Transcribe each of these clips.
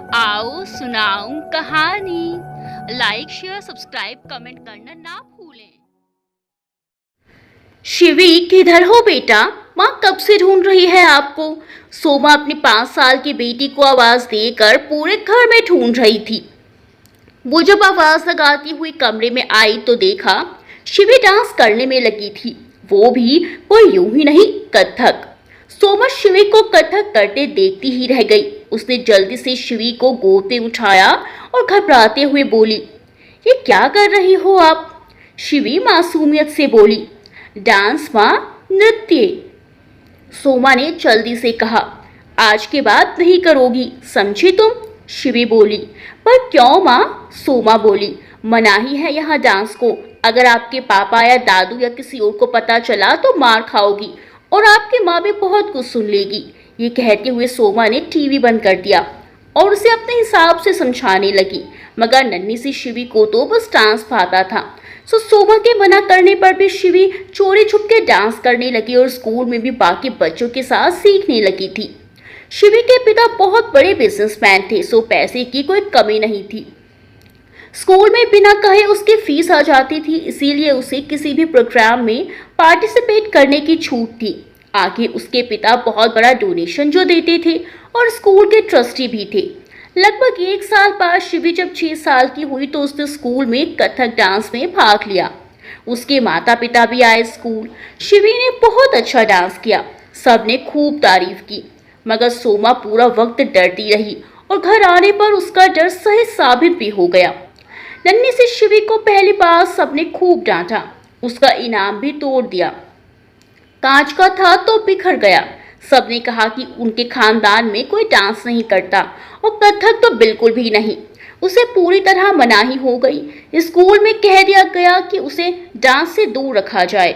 आओ सुनाऊं कहानी। लाइक शेयर सब्सक्राइब कमेंट करना ना भूलें। शिवी किधर हो बेटा? माँ कब से ढूंढ रही है आपको। सोमा अपनी 5 साल की बेटी को आवाज देकर पूरे घर में ढूंढ रही थी। वो जब आवाज लगाती हुई कमरे में आई तो देखा शिवी डांस करने में लगी थी। वो भी कोई यूं ही नहीं, कथक। सोमा शिवी को कथक करते देखती ही रह गई। उसने जल्दी से शिवी को गोद में उठाया और घबराते हुए बोली, ये क्या कर रही हो आप? शिवी मासूमियत से बोली, डांस माँ, नृत्य। सोमा ने जल्दी से कहा, आज के बाद नहीं करोगी, समझी तुम? शिवी बोली, पर क्यों माँ? सोमा बोली, मनाही है यहाँ डांस को। अगर आपके पापा या दादू या किसी और को पता चला तो मार खाओगी और आपकी माँ भी बहुत कुछ सुन लेगी। ये कहते हुए सोमा ने टीवी बंद कर दिया और उसे अपने हिसाब से समझाने लगी। मगर नन्ही सी शिवी को तो बस डांस भाता था। सोमा के मना करने पर भी शिवी चोरी छुप के डांस करने लगी और स्कूल में भी बाकी बच्चों के साथ सीखने लगी थी। शिवी के पिता बहुत बड़े बिजनेसमैन थे, सो पैसे की कोई कमी नहीं थी। स्कूल में बिना कहे उसकी फीस आ जाती थी, इसीलिए उसे किसी भी प्रोग्राम में पार्टिसिपेट करने की छूट थी। आगे उसके पिता बहुत बड़ा डोनेशन जो देते थे और स्कूल के ट्रस्टी भी थे। लगभग 1 साल बाद शिवी जब 6 साल की हुई तो उसने स्कूल में कथक डांस में भाग लिया। उसके माता पिता भी आए स्कूल। शिवी ने बहुत अच्छा डांस किया, सबने खूब तारीफ की। मगर सोमा पूरा वक्त डरती रही और घर आने पर उसका डर सही साबित भी हो गया। नन्ही सी शिवी को पहली बार सबने खूब डांटा, उसका इनाम भी तोड़ दिया। कांच का था तो बिखर गया। सबने कहा कि उनके खानदान में कोई डांस नहीं करता और कथक तो बिल्कुल भी नहीं। उसे पूरी तरह मनाही हो गई। स्कूल में कह दिया गया कि उसे डांस से दूर रखा जाए,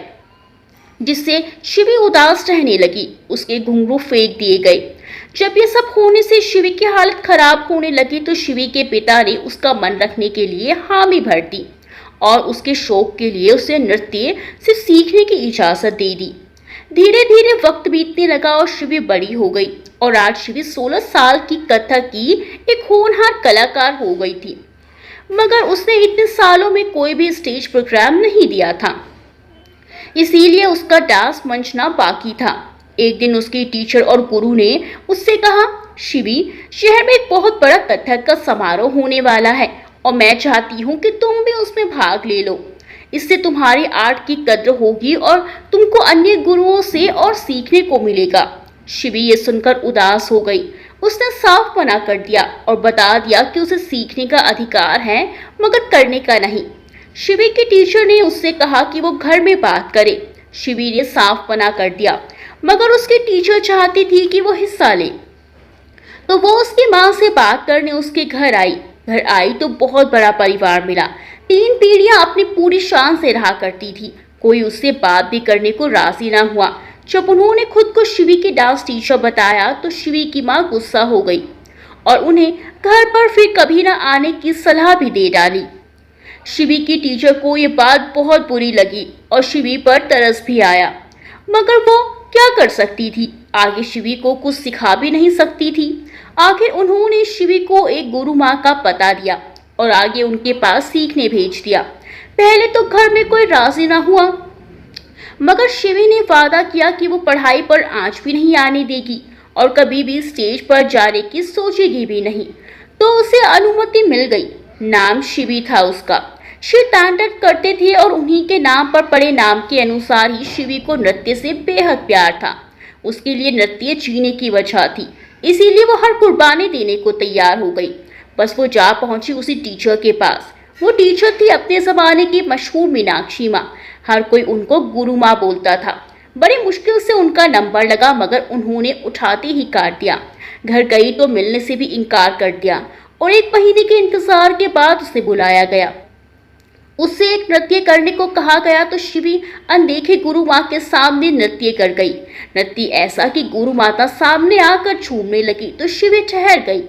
जिससे शिवी उदास रहने लगी। उसके घुंघरू फेंक दिए गए। जब ये सब होने से शिवी की हालत खराब होने लगी तो शिवी के पिता ने उसका मन रखने के लिए हामी भर दी और उसके शौक के लिए उसे नृत्य सिर्फ सीखने की इजाजत दे दी। धीरे धीरे वक्त बीतने लगा और शिवी बड़ी हो गई और आज शिवी 16 साल की कथक की एक होनहार कलाकार हो गई थी। मगर उसने इतने सालों में कोई भी स्टेज प्रोग्राम नहीं दिया था, इसीलिए उसका डांस मंचना बाकी था। एक दिन उसकी टीचर और गुरु ने उससे कहा, शिवी, शहर में एक बहुत बड़ा कथक का समारोह होने वाला है और मैं चाहती हूँ कि तुम भी उसमें भाग ले लो। इससे तुम्हारी आर्ट की कद्र होगी और तुमको अन्य गुरुओं से और सीखने को मिलेगा। शिवी ये सुनकर उदास हो गई। उसने साफ मना कर दिया और बता दिया कि उसे सीखने का अधिकार है मगर करने का नहीं। शिवी की टीचर ने उससे कहा कि वो घर में बात करे। शिवी ने साफ मना कर दिया, मगर उसकी टीचर चाहती थी कि वो हिस्सा ले, तो वो उसकी माँ से बात करने उसके घर आई। घर आई तो बहुत बड़ा परिवार मिला। 3 पीढ़ियां अपनी पूरी शान से रहा करती थी। कोई उससे बात भी करने को राजी ना हुआ। जब उन्होंने खुद को शिवी की डांस टीचर बताया तो शिवी की माँ गुस्सा हो गई और उन्हें घर पर फिर कभी ना आने की सलाह भी दे डाली। शिवी की टीचर को ये बात बहुत बुरी लगी और शिवी पर तरस भी आया, मगर वो क्या कर सकती थी? आगे शिवी को कुछ सिखा भी नहीं सकती थी। आखिर उन्होंने शिवी को एक गुरु माँ का पता दिया और आगे उनके पास सीखने भेज दिया। पहले तो घर में कोई राजी ना हुआ, मगर शिवी ने वादा किया कि वो पढ़ाई पर आंच भी नहीं आने देगी और कभी भी स्टेज पर जाने की सोचेगी भी नहीं। तो उसे अनुमति मिल गई। नाम शिवी था उसका। शिव तांडव करते थे और उन्हीं के नाम पर पड़े नाम के अनुसार ही शिवी को नृत्य से बेहद प्यार था। उसके लिए नृत्य जीने की वजह थी, इसीलिए वो हर कुर्बानी देने को तैयार हो गई। बस वो जा पहुंची उसी टीचर के पास। वो टीचर थी अपने जमाने की मशहूर मीनाक्षी माँ। हर कोई उनको गुरु माँ बोलता था। बड़ी मुश्किल से उनका नंबर लगा, मगर उन्होंने उठाते ही काट दिया। घर गई तो मिलने से भी इनकार कर दिया और 1 महीने के इंतजार के बाद उसे बुलाया गया। उससे एक नृत्य करने को कहा गया तो शिवी अनदेखे गुरु माँ के सामने नृत्य कर गई। नृत्य ऐसा कि गुरु माता सामने आकर झूमने लगी तो शिवी ठहर गई।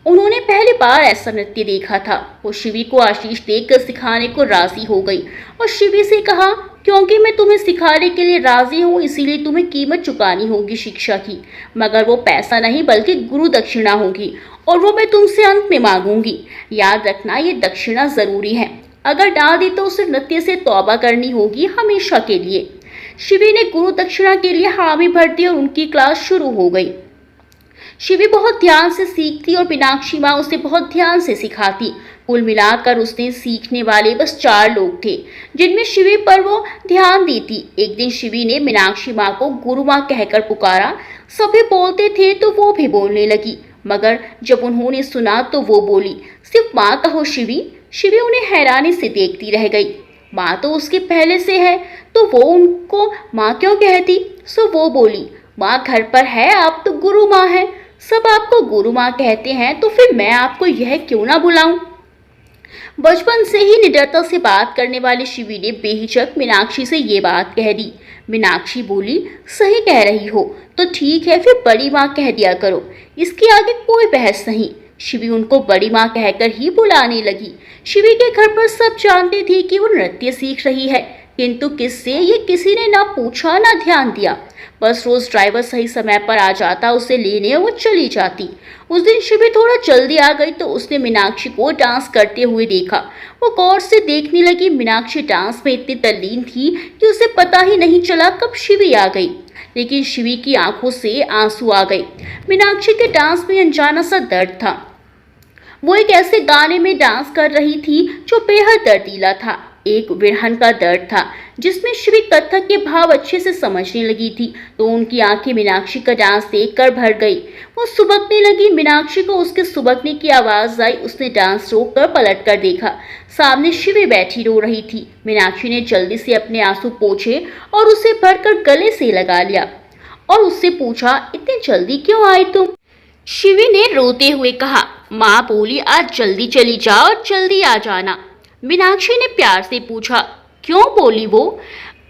उन्होंने पहली बार ऐसा नृत्य देखा था। वो शिवी को आशीष देकर सिखाने को राजी हो गई और शिवी से कहा, क्योंकि मैं तुम्हें सिखाने के लिए राजी हूँ इसीलिए तुम्हें कीमत चुकानी होगी शिक्षा की, मगर वो पैसा नहीं बल्कि गुरु दक्षिणा होगी और वो मैं तुमसे अंत में मांगूंगी। याद रखना ये दक्षिणा जरूरी है, अगर डाल दी तो उसे नृत्य से तौबा करनी होगी हमेशा के लिए। शिवी ने गुरु दक्षिणा के लिए हामी भर दी और उनकी क्लास शुरू हो गई। शिवी बहुत ध्यान से सीखती और मीनाक्षी माँ उसे बहुत ध्यान से सिखाती। कुल मिलाकर उसने सीखने वाले बस 4 लोग थे जिनमें शिवी पर वो ध्यान देती। एक दिन शिवी ने मीनाक्षी माँ को गुरु माँ कहकर पुकारा। सभी बोलते थे तो वो भी बोलने लगी, मगर जब उन्होंने सुना तो वो बोली, सिर्फ माँ कहो शिवी। शिवी उन्हें हैरानी से देखती रह गई। माँ तो उसके पहले से है तो वो उनको माँ क्यों कहती? सो वो बोली, माँ घर पर है, आप तो गुरु माँ है, सब आपको गुरु माँ कहते हैं, तो फिर मैं आपको यह क्यों ना बुलाऊं? बचपन से ही निडरता से बात करने वाली शिवी ने बेहिचक मीनाक्षी से ये बात कह दी। मीनाक्षी बोली, सही कह रही हो तो ठीक है, फिर बड़ी माँ कह दिया करो, इसके आगे कोई बहस नहीं। शिवी उनको बड़ी माँ कहकर ही बुलाने लगी। शिवी के घर पर सब जानते थे कि वो नृत्य सीख रही है, किंतु किससे ये किसी ने ना पूछा ना ध्यान दिया। बस रोज ड्राइवर सही समय पर आ जाता उसे लेने और वो चली जाती। उस दिन शिवी थोड़ा जल्दी आ गई तो उसने मीनाक्षी को डांस करते हुए देखा। वो गौर से देखने लगी। मीनाक्षी डांस में इतनी तल्लीन थी कि उसे पता ही नहीं चला कब शिवी आ गई, लेकिन शिवी की आंखों से आंसू आ गए। मीनाक्षी के डांस में अनजाना सा दर्द था। वो एक ऐसे गाने में डांस कर रही थी जो बेहद दर्दीला था, एक विरहन का दर्द था जिसमें शिवी कथक के भाव अच्छे से समझने लगी थी। तो उनकी आंखें मीनाक्षी का डांस देखकर भर गई। वो सुबकने लगी। मीनाक्षी को उसके सुबकने की आवाज आई। उसने डांस रोककर पलट कर देखा। सामने शिवी बैठी रो रही थी। मीनाक्षी ने जल्दी से अपने आंसू पोंछे और उसे भरकर गले से लगा लिया और उससे पूछा, इतनी जल्दी क्यों आई तुम? शिवी ने रोते हुए कहा, माँ बोली आज जल्दी चली जाओ और जल्दी आ जाना। मीनाक्षी ने प्यार से पूछा, क्यों? बोली वो,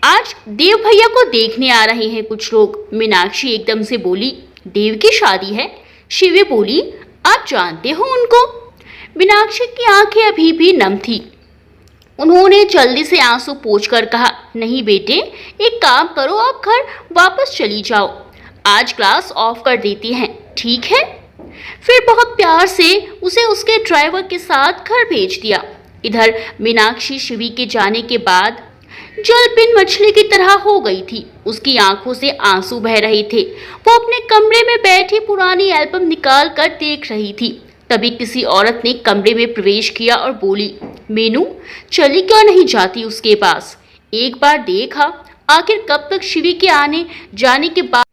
आज देव भैया को देखने आ रहे हैं कुछ लोग। मीनाक्षी एकदम से बोली, देव की शादी है? शिवी बोली, आप जानते हो उनको? मीनाक्षी की आंखें अभी भी नम थी। उन्होंने जल्दी से आंसू पोंछकर कहा, नहीं बेटे, एक काम करो, आप घर वापस चली जाओ, आज क्लास ऑफ कर देती हैं, ठीक है? फिर बहुत प्यार से उसे उसके ड्राइवर के साथ घर भेज दिया। इधर मीनाक्षी शिवी के जाने के बाद जलपिन मछली की तरह हो गई थी। उसकी आंखों से आंसू बह रहे थे। वो अपने कमरे में बैठी पुरानी एल्बम निकाल कर देख रही थी। तभी किसी औरत ने कमरे में प्रवेश किया और बोली, मीनू चली क्यों नहीं जाती उसके पास? एक बार देखा, आखिर कब तक शिवी के आने जाने के बाद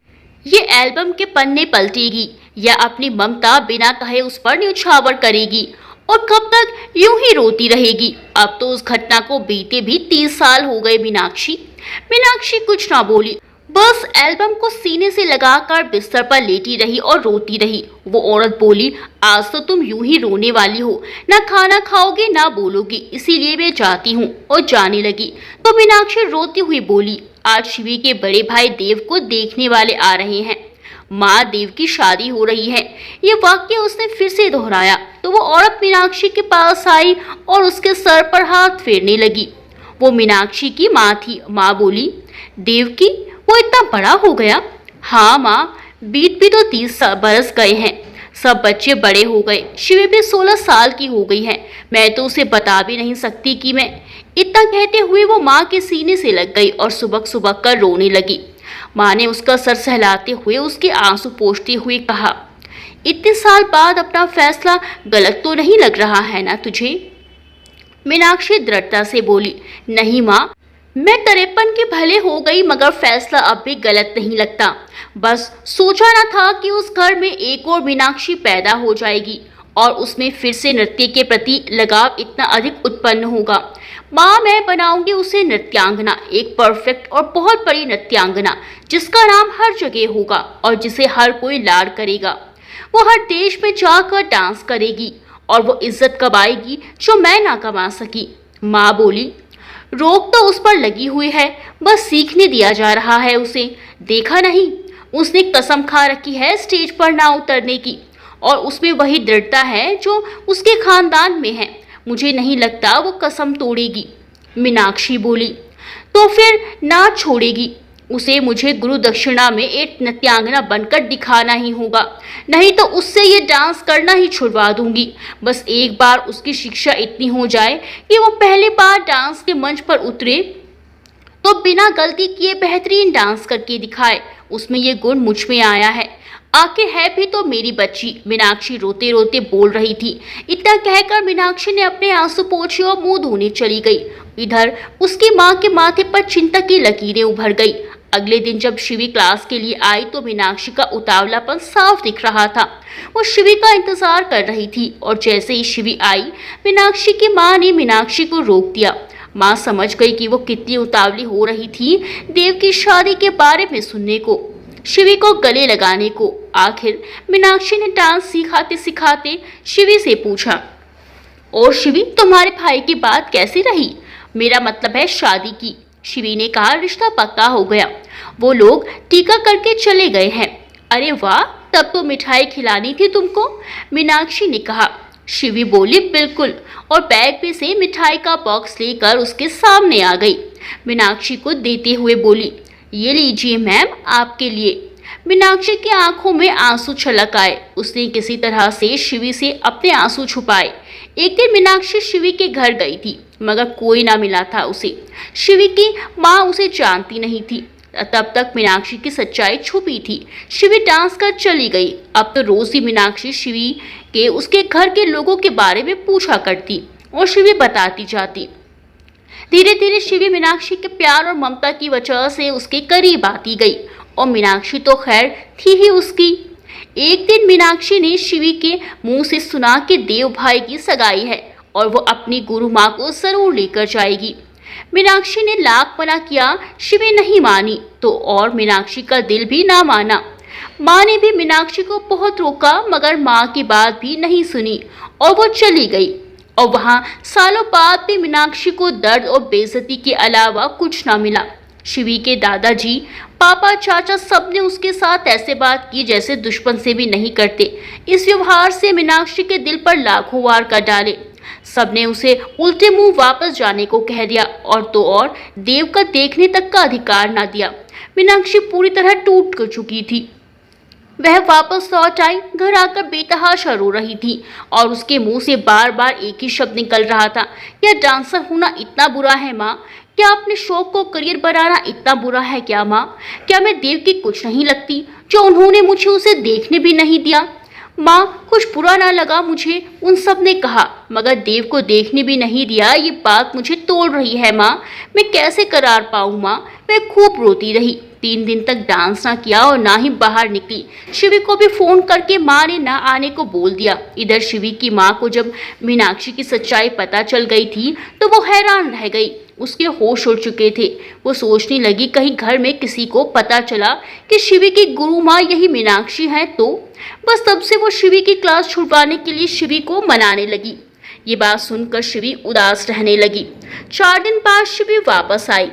ये एल्बम के पन्ने पलटेगी या अपनी ममता बिना कहे उस पर न्यौछावर करेगी और कब तक यूं ही रोती रहेगी? अब तो उस घटना को बीते भी 30 साल हो गए। मीनाक्षी कुछ ना बोली, बस एल्बम को सीने से लगाकर बिस्तर पर लेटी रही और रोती रही। वो औरत बोली, आज तो तुम यूं ही रोने वाली हो, ना खाना खाओगे ना बोलोगी, इसीलिए मैं जाती हूँ। और जाने लगी तो मीनाक्षी रोती हुई बोली, आज शिवी के बड़े भाई देव को देखने वाले आ रहे हैं, माँ देव की शादी हो रही है। ये वाक्य उसने फिर से दोहराया तो वो औरत मीनाक्षी के पास आई और उसके सर पर हाथ फेरने लगी। वो मीनाक्षी की माँ थी। माँ बोली, देव की वो इतना बड़ा हो गया? हाँ माँ, बीत भी तो 30 बरस गए हैं, सब बच्चे बड़े हो गए, शिवी भी 16 साल की हो गई है, मैं तो उसे बता भी नहीं सकती कि मैं। इतना कहते हुए वो माँ के सीने से लग गई और सुबक सुबक कर रोने लगी। माँ ने उसका सर सहलाते हुए उसके आंसू पोंछते हुए कहा, इतने साल बाद अपना फैसला गलत तो नहीं लग रहा है ना तुझे? मीनाक्षी दृढ़ता से बोली, नहीं माँ, मैं 53 की भले हो गई मगर फैसला अब भी गलत नहीं लगता। बस सोचा न था कि उस घर में एक और मीनाक्षी पैदा हो जाएगी और उसमें फिर से नृत्य के प्रति लगाव इतना अधिक उत्पन्न होगा। माँ, मैं बनाऊंगी उसे नृत्यांगना, एक परफेक्ट और बहुत बड़ी नृत्यांगना, जिसका नाम हर जगह होगा और जिसे हर कोई लाड करेगा। वो हर देश में जाकर डांस करेगी और वो इज्जत कमाएगी जो मैं ना कमा सकी। माँ बोली, रोक तो उस पर लगी हुई है, बस सीखने दिया जा रहा है उसे। देखा नहीं, उसने कसम खा रखी है स्टेज पर ना उतरने की और उसमें वही दृढ़ता है जो उसके खानदान में है। मुझे नहीं लगता वो कसम तोड़ेगी। मीनाक्षी बोली। तो फिर ना छोड़ेगी। उसे मुझे गुरु दक्षिणा में एक नृत्यांगना बनकर दिखाना ही होगा, नहीं तो उससे ये डांस करना ही छुड़वा दूंगी। बस एक बार उसकी शिक्षा इतनी हो जाए कि वो पहली बार डांस के मंच पर उतरे तो बिना गलती किए बेहतरीन डांस करके दिखाए। उसमें ये गुण मुझ में आया है। आखिर है भी तो मेरी बच्ची। मीनाक्षी रोते रोते बोल रही थी। इतना कहकर मीनाक्षी ने अपने आंसू पोंछे और मुंह धोने चली गई। इधर उसकी माँ के माथे पर चिंता की लकीरें उभर गई। अगले दिन जब शिवी क्लास के लिए आई तो मीनाक्षी का उतावलापन साफ दिख रहा था। वो शिवी का इंतजार कर रही थी और जैसे ही शिवी आई, मीनाक्षी की माँ ने मीनाक्षी को रोक दिया। माँ समझ गई कि वो कितनी उतावली हो रही थी देव की शादी के बारे में सुनने को, शिवी को गले लगाने को। आखिर मीनाक्षी ने डांस सिखाते सिखाते शिवी से पूछा, और शिवी, तुम्हारे भाई की बात कैसी रही? मेरा मतलब है शादी की। शिवी ने कहा, रिश्ता पक्का हो गया। वो लोग टीका करके चले गए हैं। अरे वाह, तब तो मिठाई खिलानी थी तुमको, मीनाक्षी ने कहा। शिवी बोली, बिल्कुल, और बैग में से मिठाई का बॉक्स लेकर उसके सामने आ गई। मीनाक्षी को देते हुए बोली, ये लीजिए मैम, आपके लिए। मीनाक्षी की आंखों में आंसू छलक आए। उसने किसी तरह से शिवी से अपने आंसू छुपाए। एक दिन मीनाक्षी शिवी के घर गई थी, मगर कोई ना मिला था उसे। शिवी की माँ उसे जानती नहीं थी। तब तक मीनाक्षी की सच्चाई छुपी थी। शिवी डांस कर चली गई। अब तो रोज ही मीनाक्षी शिवी के उसके घर के लोगों के बारे में पूछा करती और शिवी बताती जाती। धीरे धीरे शिवी मीनाक्षी के प्यार और ममता की वजह से उसके करीब आती गई, और मीनाक्षी तो खैर थी ही उसकी। एक दिन मीनाक्षी ने शिवी के मुंह से सुना कि देव भाई की सगाई है और वो अपनी गुरु माँ को जरूर लेकर जाएगी। मीनाक्षी ने लाख मना किया, शिवी नहीं मानी तो और मीनाक्षी का दिल भी ना माना। माँ ने भी मीनाक्षी को बहुत रोका, मगर माँ की बात भी नहीं सुनी और वो चली गई। और वहाँ सालों बाद भी मीनाक्षी को दर्द और बेइज्जती के अलावा कुछ ना मिला। शिवी के दादाजी, पापा, चाचा सबने उसके साथ ऐसे बात की जैसे दुश्मन से भी नहीं करते। इस व्यवहार से मीनाक्षी के दिल पर लाखों वार कर डाले। सबने उसे उल्टे मुंह वापस जाने को कह दिया, और तो और देव का देखने तक का अधिकार ना दिया। मीनाक्षी पूरी तरह टूट कर चुकी थी। वह वापस लौट आई। घर आकर बेतहाशा रो रही थी और उसके मुंह से बार बार एक ही शब्द निकल रहा था, क्या डांसर होना इतना बुरा है माँ? क्या अपने शौक को करियर बनाना इतना बुरा है क्या माँ? क्या मैं देव की कुछ नहीं लगती जो उन्होंने मुझे उसे देखने भी नहीं दिया? माँ, कुछ बुरा ना लगा मुझे, उन सब ने कहा, मगर देव को देखने भी नहीं दिया। ये बात मुझे तोड़ रही है माँ। मैं कैसे करार पाऊँ माँ? मैं खूब रोती रही। 3 दिन तक डांस ना किया और ना ही बाहर निकली। शिवी को भी फोन करके माँ ने ना आने को बोल दिया। इधर शिवी की माँ को जब मीनाक्षी की सच्चाई पता चल गई थी तो वो हैरान रह गई। उसके होश उड़ चुके थे। वो सोचने लगी कहीं घर में किसी को पता चला कि शिवी की गुरु माँ यही मीनाक्षी है तो। बस तब से वो शिवी की क्लास छुड़वाने के लिए शिवी को मनाने लगी। ये बात सुनकर शिवी उदास रहने लगी। 4 दिन बाद शिवी वापस आई।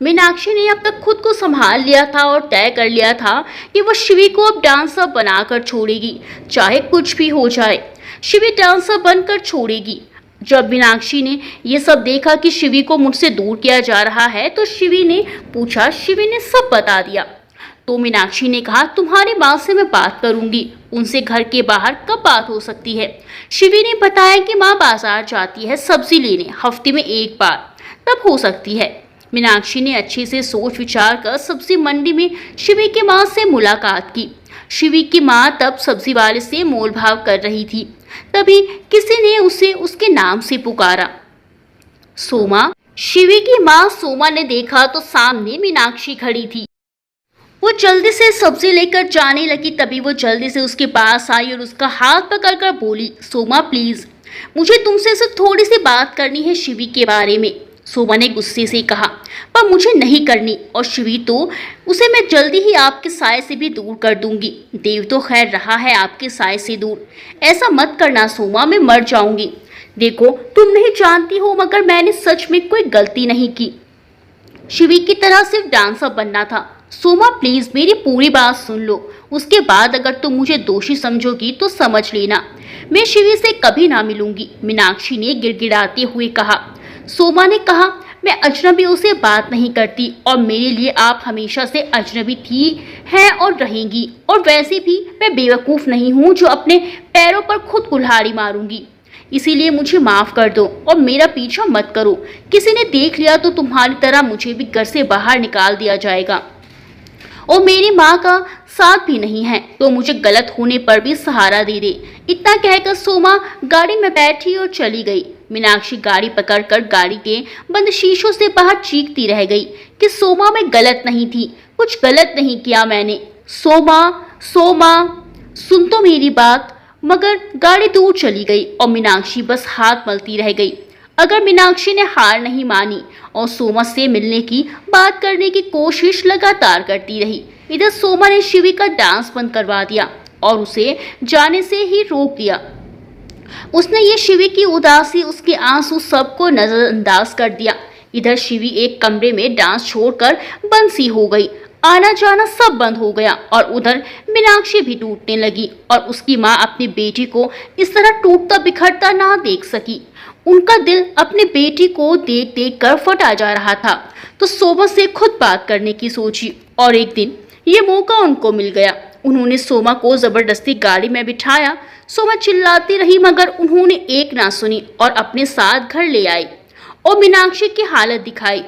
मीनाक्षी ने अब तक खुद को संभाल लिया था और तय कर लिया था कि वह शिवी को अब डांसर बनाकर छोड़ेगी, चाहे कुछ भी हो जाए। शिवी डांसर बनकर छोड़ेगी। जब मीनाक्षी ने यह सब देखा कि शिवी को मुझसे दूर किया जा रहा है तो शिवी ने पूछा। शिवी ने सब बता दिया। तो मीनाक्षी ने कहा, तुम्हारी माँ से मैं बात करूंगी, उनसे घर के बाहर कब बात हो सकती है? शिवी ने बताया कि माँ बाजार जाती है सब्जी लेने, हफ्ते में 1 बार, तब हो सकती है। मीनाक्षी ने अच्छे से सोच विचार कर सब्जी मंडी में शिवी की माँ से मुलाकात की। शिवी की माँ तब सब्जी वाले से मोल भाव कर रही थी। तभी किसी ने उसे उसके नाम से पुकारा, सोमा। शिवी की माँ सोमा ने देखा तो सामने मीनाक्षी खड़ी थी। वो जल्दी से सब्जी लेकर जाने लगी। तभी वो जल्दी से उसके पास आई और उसका हाथ पकड़कर बोली, सोमा प्लीज, मुझे तुमसे सिर्फ थोड़ी सी बात करनी है शिवी के बारे में। सोमा ने गुस्से से कहा, पर मुझे नहीं करनी, और शिवी तो उसे मैं जल्दी ही आपके साय से भी दूर कर दूंगी। देव तो खैर रहा है आपके साय से दूर। ऐसा मत करना सोमा, मैं मर जाऊंगी। देखो, तुम नहीं जानती हो मगर मैंने सच में कोई गलती नहीं की। शिवी की तरह सिर्फ डांसर बनना था, सोमा प्लीज मेरी पूरी बात सुन लो, उसके बाद अगर तुम मुझे दोषी समझोगी तो समझ लेना, मैं शिवी से कभी ना मिलूंगी, मीनाक्षी ने गिड़गिड़ाते हुए कहा। सोमा ने कहा, मैं अजनबियों से बात नहीं करती और मेरे लिए आप हमेशा से अजनबी थी, हैं और रहेंगी। और वैसे भी मैं बेवकूफ़ नहीं हूँ जो अपने पैरों पर खुद कुल्हाड़ी मारूंगी। इसीलिए मुझे माफ़ कर दो और मेरा पीछा मत करो। किसी ने देख लिया तो तुम्हारी तरह मुझे भी घर से बाहर निकाल दिया जाएगा। और मेरी माँ का साथ भी नहीं है तो मुझे गलत होने पर भी सहारा दे दे। इतना कहकर सोमा गाड़ी में बैठी और चली गई। मीनाक्षी गाड़ी पकड़कर गाड़ी के बंद शीशों से बाहर चीखती रह गई कि सोमा मैं गलत नहीं थी, कुछ गलत नहीं किया मैंने। सोमा, सोमा, सुन तो मेरी बात। मगर गाड़ी दूर चली गई और मीनाक्षी बस हाथ मलती रह गई। अगर मीनाक्षी ने हार नहीं मानी और सोमा से मिलने की बात करने की कोशिश लगातार करती रही। इधर सोमा ने शिवी का डांस बंद करवा दिया और उसे जाने से ही रोक दिया। उसने ये शिवी की उदासी, उसके आंसू सबको नजरअंदाज कर दिया। इधर शिवी एक कमरे में डांस छोड़कर बंद सी हो गई। आना जाना सब बंद हो गया और उधर मीनाक्षी भी टूटने लगी और उसकी माँ अपनी बेटी को इस तरह टूटता बिखरता ना देख सकी। उनका दिल अपनी बेटी को देख देख कर फटा जा रहा था तो सोमा से खुद बात करने की सोची और एक दिन ये मौका उनको मिल गया। उन्होंने सोमा को जबरदस्ती गाड़ी में बिठाया। सोमा चिल्लाती रही मगर उन्होंने एक ना सुनी और अपने साथ घर ले आई और मीनाक्षी की हालत दिखाई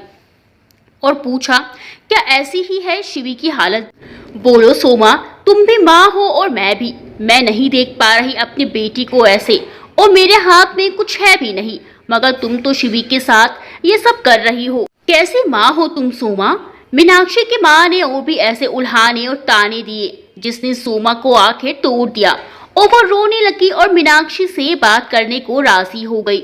और पूछा, क्या ऐसी ही है शिवी की हालत? बोलो सोमा, तुम भी माँ हो और मैं भी। मैं नहीं देख पा रही अपनी बेटी को ऐसे और मेरे हाथ में कुछ है भी नहीं, मगर तुम तो शिवी के साथ ये सब कर रही हो। कैसी माँ हो तुम सोमा? मीनाक्षी की माँ ने और भी ऐसे उल्हाने और ताने दिए जिसने सोमा को आंखें तोड़ दिया और वो रोने लगी और मीनाक्षी से बात करने को राजी हो गई।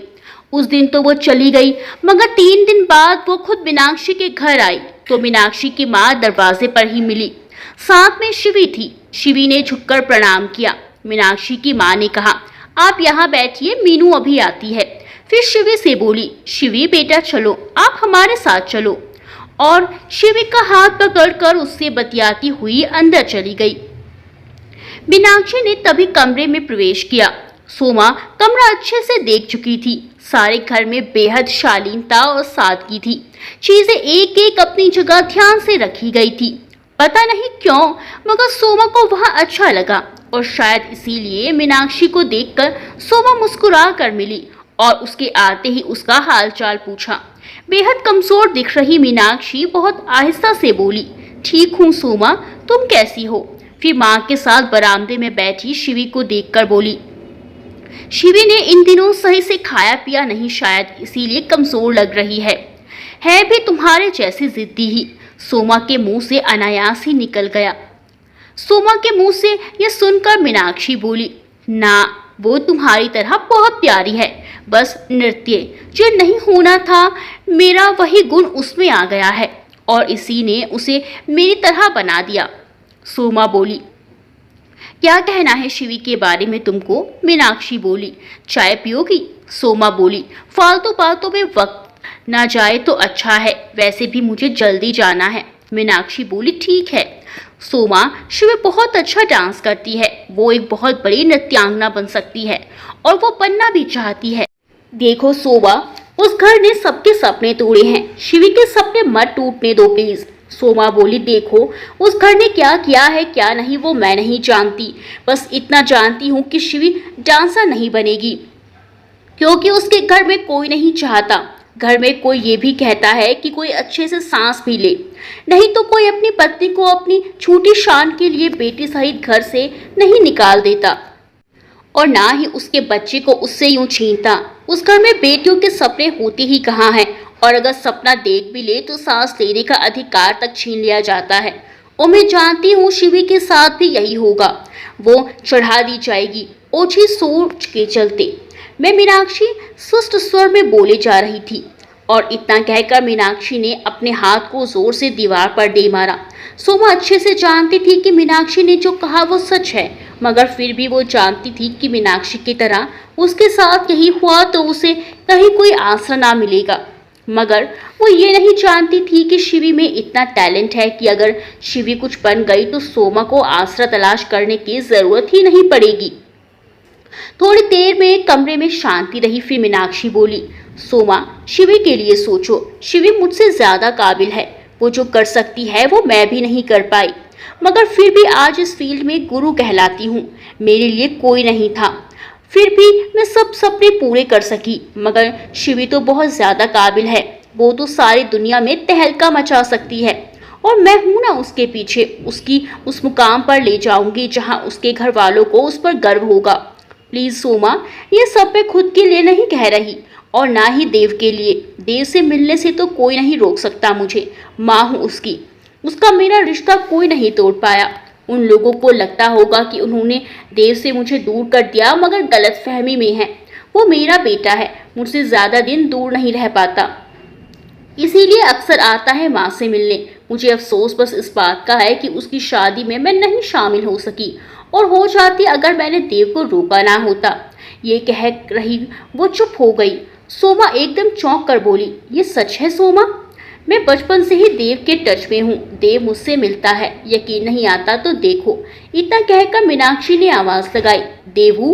उस दिन तो वो चली गई मगर 3 दिन बाद वो खुद मीनाक्षी के घर आई तो मीनाक्षी की माँ दरवाजे पर ही मिली। साथ में शिवी थी। शिवी ने झुककर प्रणाम किया। मीनाक्षी की माँ ने कहा, आप यहाँ बैठिए, मीनू अभी आती है। फिर शिवी से बोली, शिवी बेटा चलो, आप हमारे साथ चलो। और शिवी का हाथ पकड़कर उससे बतियाती हुई अंदर चली गई। मीनाक्षी ने तभी कमरे में प्रवेश किया। सोमा कमरा अच्छे से देख चुकी थी। सारे घर में बेहद शालीनता और सादगी थी। चीजें एक एक अपनी जगह ध्यान से रखी गई थी। पता नहीं क्यों मगर सोमा को वहां अच्छा लगा और शायद इसीलिए मीनाक्षी को देखकर सोमा मुस्कुरा कर मिली और उसके आते ही उसका हालचाल पूछा। बेहद कमजोर दिख रही मीनाक्षी बहुत आहिस्ता से बोली, ठीक हूँ सोमा, तुम कैसी हो? फिर माँ के साथ बरामदे में बैठी शिवी को देखकर बोली। शिवी ने इन दिनों सही से खाया पिया नहीं, शायद इसीलिए कमजोर लग रही है भी तुम्हारे जैसी जिद्दी ही। सोमा के मुंह से अनायास ही निकल गया। सोमा के मुंह से यह सुनकर मीनाक्षी बोली, ना, वो तुम्हारी तरह बहुत प्यारी है, बस नृत्य जो नहीं होना था मेरा वही गुण उसमें आ गया है और इसी ने उसे मेरी तरह बना दिया। सोमा बोली, क्या कहना है शिवी के बारे में तुमको? मीनाक्षी बोली, चाय पियोगी? सोमा बोली, फालतू बातों में वक्त ना जाए तो अच्छा है, वैसे भी मुझे जल्दी जाना है। मीनाक्षी बोली, ठीक है। सोमा, शिवी बहुत अच्छा डांस करती है, वो एक बहुत बड़ी नृत्यांगना बन सकती है और वो बनना भी चाहती है। देखो सोमा, उस घर ने सबके सपने तोड़े हैं, शिवी के सपने मत टूटने दो प्लीज। सोमा बोली, देखो उस घर ने क्या किया है क्या नहीं वो मैं नहीं जानती, बस इतना जानती हूँ कि शिवी डांसर नहीं बनेगी क्योंकि उसके घर में कोई नहीं चाहता। घर में कोई ये भी कहता है कि कोई अच्छे से सांस भी ले, नहीं तो कोई अपनी पत्नी को अपनी छोटी शान के लिए बेटी सहित घर से नहीं निकाल देता और ना ही उसके बच्चे को उससे यूं छीनता। उस घर में बेटियों के सपने होते ही कहाँ हैं और अगर सपना देख भी ले तो सांस लेने का अधिकार तक छीन लिया जाता है। और मैं जानती हूँ शिवी के साथ भी यही होगा, वो चढ़ा दी जाएगी ओछी सोच के चलते। मैं मीनाक्षी सुस्त स्वर में बोले जा रही थी और इतना कहकर मीनाक्षी ने अपने हाथ को जोर से दीवार पर दे मारा। सोमा अच्छे से जानती थी कि मीनाक्षी ने जो कहा वो सच है, मगर फिर भी वो जानती थी कि मीनाक्षी की तरह उसके साथ यही हुआ तो उसे कहीं कोई आसरा ना मिलेगा। मगर वो ये नहीं जानती थी कि शिवी में इतना टैलेंट है कि अगर शिवी कुछ बन गई तो सोमा को आसरा तलाश करने की जरूरत ही नहीं पड़ेगी। थोड़ी देर में कमरे में शांति रही, फिर मीनाक्षी बोली, सोमा, शिवी के लिए सोचो। शिवी मुझसे ज्यादा काबिल है। वो जो कर सकती है वो मैं भी नहीं कर पाई, मगर फिर भी आज इस फील्ड में गुरु कहलाती हूँ। मेरे लिए कोई नहीं था, फिर भी मैं सब सपने पूरे कर सकी। मगर शिवी तो बहुत ज्यादा काबिल है। वो तो सारी दुनिया में तहलका मचा सकती है और मैं हूं ना उसके पीछे। उसकी उस मुकाम पर ले जाऊंगी जहां उसके घर वालों को उस पर गर्व होगा। प्लीज सोमा, ये सब मैं खुद के लिए नहीं कह रही और ना ही देव के लिए। देव से मिलने से तो कोई नहीं रोक सकता मुझे। माँ हूँ उसकी, उसका मेरा रिश्ता कोई नहीं तोड़ पाया। उन लोगों को लगता होगा कि उन्होंने देव से मुझे दूर कर दिया, मगर गलतफहमी में है। वो मेरा बेटा है, मुझसे ज्यादा दिन दूर नहीं रह पाता, इसीलिए अक्सर आता है माँ से मिलने। मुझे अफसोस बस इस बात का है कि उसकी शादी में मैं नहीं शामिल हो सकी, और हो जाती अगर मैंने देव को रोका ना होता। ये कह रही वो चुप हो गई। सोमा एकदम चौंक कर बोली, ये सच है सोमा? मैं बचपन से ही देव के टच में हूँ। देव मुझसे मिलता है, यकीन नहीं आता तो देखो। इतना कहकर मीनाक्षी ने आवाज लगाई, देवू।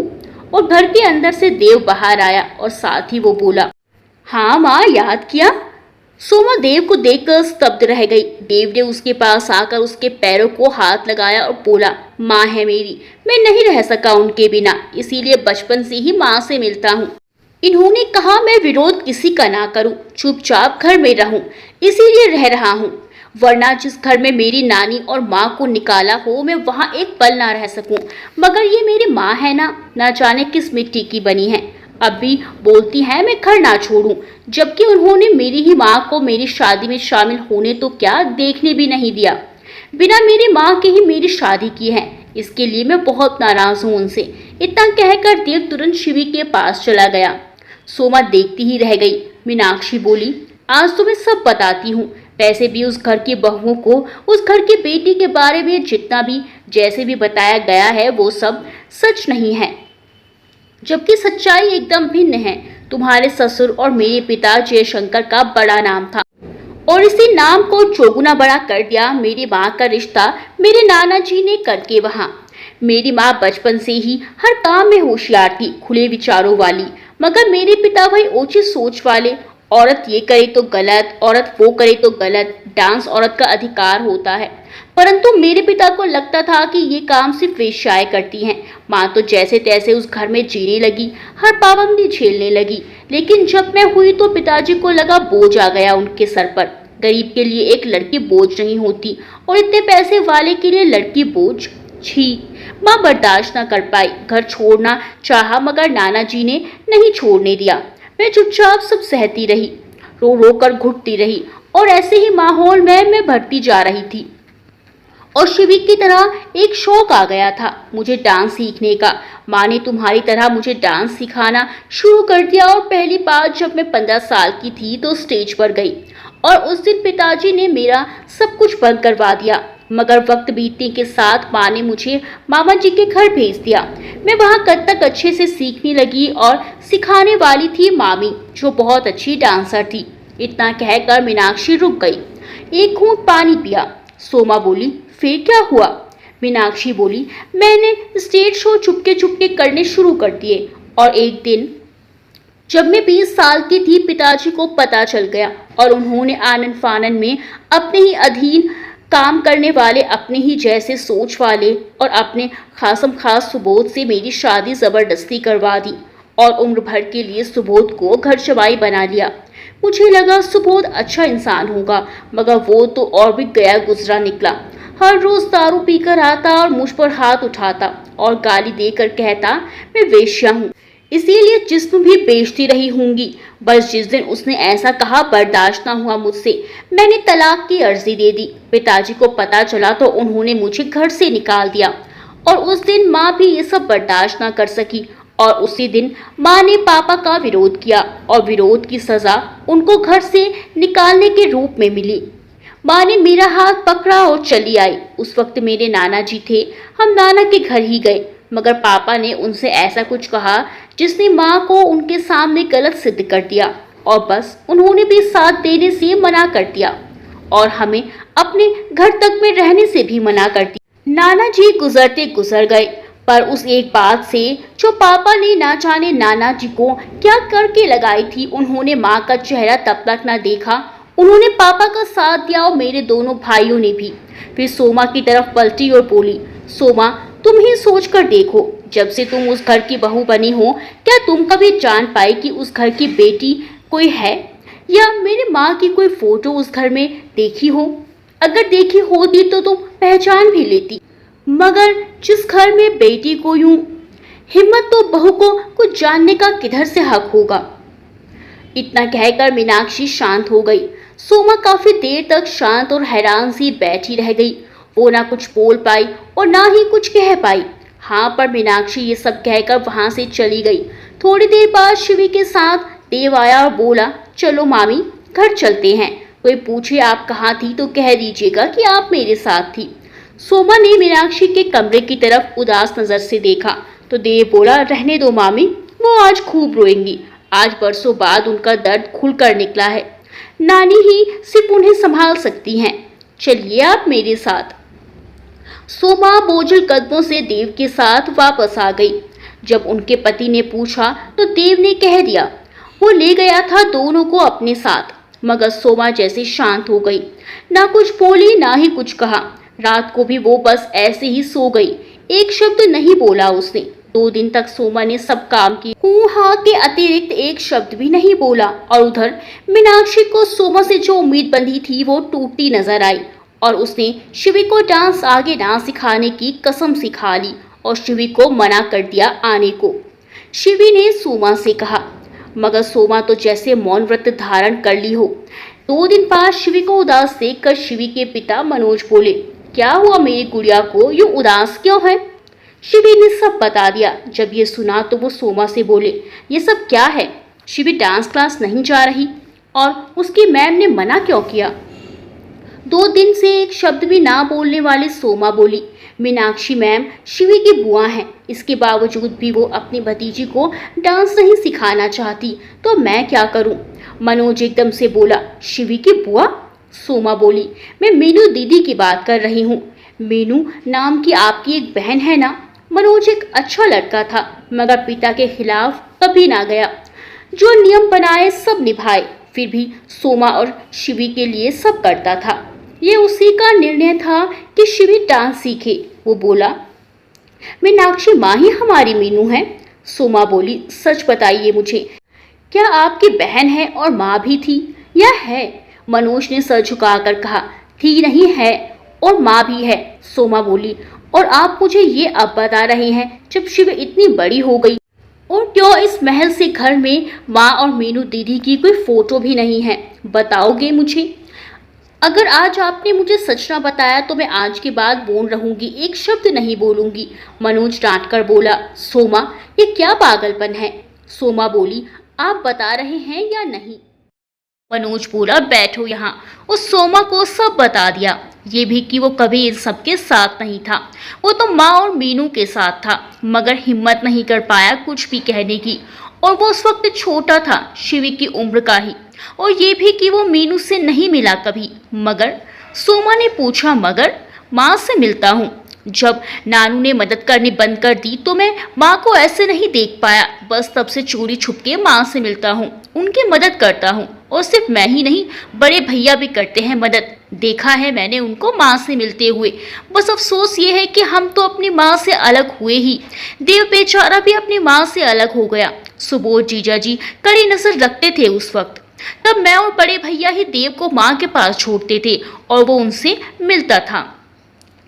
और घर के अंदर से देव बाहर आया और साथ ही वो बोला, हाँ माँ, याद किया? सोमा देव को देखकर स्तब्ध रह गई। देव ने उसके पास आकर उसके पैरों को हाथ लगाया और बोला, माँ है मेरी, मैं नहीं रह सका उनके बिना, इसीलिए बचपन से ही माँ से मिलता हूँ। इन्होंने कहा मैं विरोध किसी का ना करूं, चुपचाप घर में रहूं, इसीलिए रह रहा हूं। वरना जिस घर में मेरी नानी और माँ को निकाला हो, मैं वहां एक पल ना रह सकूं। मगर ये मेरी माँ है ना जाने किस मिट्टी की बनी है। अब भी बोलती है मैं घर ना छोड़ूं, जबकि उन्होंने मेरी ही माँ को मेरी शादी में शामिल होने तो क्या, देखने भी नहीं दिया। बिना मेरी माँ के ही मेरी शादी की है, इसके लिए मैं बहुत नाराज हूँ उनसे। इतना कहकर देव तुरंत शिवी के पास चला गया। सोमा देखती ही रह गई। मीनाक्षी बोली, आज तो मैं सब बताती हूँ। वैसे भी उस घर की बहुओं को उस घर की बेटी के बारे में जितना भी जैसे भी बताया गया है वो सब सच नहीं है, जबकि सच्चाई एकदम भिन्न है। तुम्हारे ससुर और मेरे पिता जयशंकर का बड़ा नाम था और इसी नाम को चौगुना बड़ा कर दिया मेरी माँ का रिश्ता मेरे नाना जी ने करके वहाँ। मेरी माँ बचपन से ही हर काम में होशियार थी, खुले विचारों वाली, मगर मेरे पिता वही ओछी सोच वाले। औरत ये करे तो गलत, औरत वो करे तो गलत, डांस औरत का अधिकार होता है। परंतु मेरे पिता को लगता था कि ये काम सिर्फ वेश्याएं करती हैं। माँ तो जैसे तैसे उस घर में जीने लगी, हर पाबंदी झेलने लगी। लेकिन जब मैं हुई तो पिताजी को लगा बोझ आ गया उनके सर पर। गरीब के लिए एक लड़की बोझ नहीं होती, और इतने पैसे वाले के लिए लड़की बोझ, छी। माँ बर्दाश्त न कर पाई, घर छोड़ना चाहा, मगर नाना जी ने नहीं छोड़ने दिया। मैं चुपचाप सब सहती रही, रो रो कर घुटती रही, और ऐसे ही माहौल में मैं बढ़ती जा रही थी। और शिवी की तरह एक शौक आ गया था मुझे डांस सीखने का। माँ ने तुम्हारी तरह मुझे डांस सिखाना शुरू कर दिया, और पहली बार जब मैं 15 साल की थी तो स्टेज पर गई, और उस दिन पिताजी ने मेरा सब कुछ बंद करवा दिया। मगर वक्त बीतने के साथ माँ ने मुझे मामा जी के घर भेज दिया। मैं वहाँ कथक अच्छे से सीखने लगी, और सिखाने वाली थी मामी, जो बहुत अच्छी डांसर थी। इतना कहकर मीनाक्षी रुक गई, एक घूंट पानी पिया। सोमा बोली, फिर क्या हुआ? मीनाक्षी बोली, मैंने स्टेज शो चुपके चुपके करने शुरू कर दिए, और एक दिन जब मैं 20 साल की थी पिताजी को पता चल गया, और उन्होंने आनन फानन में अपने ही अधीन काम करने वाले, अपने ही जैसे सोच वाले और अपने खासम खास सुबोध से मेरी शादी जबरदस्ती करवा दी, और उम्र भर के लिए सुबोध को घर जमाई बना लिया। मुझे लगा सुबोध अच्छा इंसान होगा, मगर वो तो और भी गया गुजरा निकला। हर रोज दारू पीकर आता और मुझ पर हाथ उठाता और गाली देकर कहता मैं वेश्या हूँ, इसीलिए जिस्म भी बेचती रही होंगी। बस जिस दिन उसने ऐसा कहा बर्दाश्त न हुआ मुझसे, मैंने तलाक की अर्जी दे दी। पिताजी को पता चला तो उन्होंने मुझे घर से निकाल दिया, और उस दिन माँ भी ये सब बर्दाश्त न कर सकी, और उसी दिन माँ ने पापा का विरोध किया, और विरोध की सजा उनको घर से निकालने के रूप में मिली। माँ ने मेरा हाथ पकड़ा और चली आई। उस वक्त मेरे नाना जी थे, हम नाना के घर ही गए, मगर पापा ने उनसे ऐसा कुछ कहा जिसने माँ को उनके सामने गलत सिद्ध कर दिया, और बस उन्होंने भी साथ देने से मना कर दिया और हमें अपने घर तक में रहने से भी मना कर दिया। नाना जी गुजरते गुजर गए, पर उस एक बात से जो पापा ने ना जाने नाना जी को क्या करके लगाई थी, उन्होंने माँ का चेहरा तब तक न देखा। उन्होंने पापा का साथ दिया और मेरे दोनों भाइयों ने भी। फिर सोमा की तरफ पलटी और बोली, सोमा तुम ही सोच कर देखो, जब से तुम उस घर की बहू बनी हो, क्या तुम कभी जान पाई कि उस घर की बेटी कोई है, या मेरी माँ की कोई फोटो उस घर में देखी हो? अगर देखी होती तो तुम पहचान भी लेती, मगर जिस घर में बेटी को यूं हिम्मत, तो बहू को कुछ जानने का किधर से हक होगा। इतना कहकर मीनाक्षी शांत हो गई। सोमा काफी देर तक शांत और हैरान सी बैठी रह गई। वो ना कुछ बोल पाई और ना ही कुछ कह पाई। हाँ, पर मीनाक्षी ये सब कहकर वहां से चली गई। थोड़ी देर बाद शिवी के साथ देव आया और बोला, चलो मामी घर चलते हैं। कोई पूछे आप कहाँ थी तो कह दीजिएगा कि आप मेरे साथ थी। सोमा ने मीनाक्षी के कमरे की तरफ उदास नजर से देखा तो देव बोला, रहने दो मामी, वो आज खूब रोएंगी। आज बरसों बाद उनका दर्द खुलकर निकला है। नानी ही सिर्फ उन्हें संभाल सकती हैं। चलिए आप मेरे साथ। सोमा बोझल कदमों से देव के साथ वापस आ गई। जब उनके पति ने पूछा तो देव ने कह दिया वो ले गया था दोनों को अपने साथ। मगर सोमा जैसे शांत हो गई, ना कुछ बोली ना ही कुछ कहा। रात को भी वो बस ऐसे ही सो गई, एक शब्द नहीं बोला उसने। 2 दिन तक सोमा ने सब काम की, हूँ हाँ के अतिरिक्त एक शब्द भी नहीं बोला। और उधर मीनाक्षी को सोमा से जो उम्मीद बंधी थी वो टूटती नजर आई और उसने शिवी को डांस आगे ना सिखाने की कसम सिखा ली और शिवी को मना कर दिया आने को। शिवी ने सोमा से कहा, मगर सोमा तो जैसे मौन व्रत धारण कर ली हो। 2 दिन बाद शिवी को उदास देखकर शिवी के पिता मनोज बोले, क्या हुआ मेरी गुड़िया को यूं उदास क्यों है? शिवी ने सब बता दिया। जब ये सुना तो वो सोमा से बोले, ये सब क्या है? शिवी डांस क्लास नहीं जा रही और उसकी मैम ने मना क्यों किया? 2 दिन से एक शब्द भी ना बोलने वाली सोमा बोली, मीनाक्षी मैम शिवी की बुआ हैं, इसके बावजूद भी वो अपनी भतीजी को डांस नहीं सिखाना चाहती, तो मैं क्या करूं? मनोज एकदम से बोला, शिवी की बुआ? सोमा बोली, मैं मीनू दीदी की बात कर रही हूँ। मीनू नाम की आपकी एक बहन है ना? मनोज एक अच्छा लड़का था, मगर पिता के खिलाफ कभी ना गया। जो नियम बनाए सब निभाए, फिर भी सोमा और शिवी के लिए सब करता था। ये उसी का निर्णय था कि शिवी डांस सीखे। वो बोला, मीनाक्षी माँ ही हमारी मीनू है। सोमा बोली, सच बताइए मुझे, क्या आपकी बहन है और माँ भी थी या है? मनोज ने सर झुकाकर कहा, थी नहीं है और माँ भी है। सोमा बोली, और आप मुझे ये अब बता रहे हैं जब शिव इतनी बड़ी हो गई? और क्यों इस महल से घर में माँ और मीनू दीदी की कोई फोटो भी नहीं है? बताओगे मुझे? अगर आज आपने मुझे सच ना बताया तो मैं आज के बाद बोल रहूंगी, एक शब्द नहीं बोलूंगी। मनोज डांट कर बोला, सोमा ये क्या पागलपन है? सोमा बोली, आप बता रहे हैं या नहीं? मनोज बोला, बैठो यहाँ। उस सोमा को सब बता दिया, ये भी कि वो कभी इन सबके साथ नहीं था। वो तो माँ और मीनू के साथ था, मगर हिम्मत नहीं कर पाया कुछ भी कहने की। और वो उस वक्त छोटा था, शिवी की उम्र का ही। और ये भी कि वो मीनू से नहीं मिला कभी। मगर सोमा ने पूछा, मगर माँ से मिलता हूँ। जब नानू ने मदद करनी बंद कर दी तो मैं माँ को ऐसे नहीं देख पाया, बस तब से चोरी छुपके माँ से मिलता हूँ, उनकी मदद करता हूँ। और सिर्फ मैं ही नहीं, बड़े भैया भी करते हैं मदद, देखा है मैंने उनको माँ से मिलते हुए। बस अफसोस ये है कि हम तो अपनी माँ से अलग हुए ही। देव बेचारा भी अपनी माँ से अलग हो गया। सुबोध जीजा जी कड़ी नजर रखते थे उस वक्त। तब मैं और बड़े भैया ही देव को माँ के पास छोड़ते थे और वो उनसे मिलता था।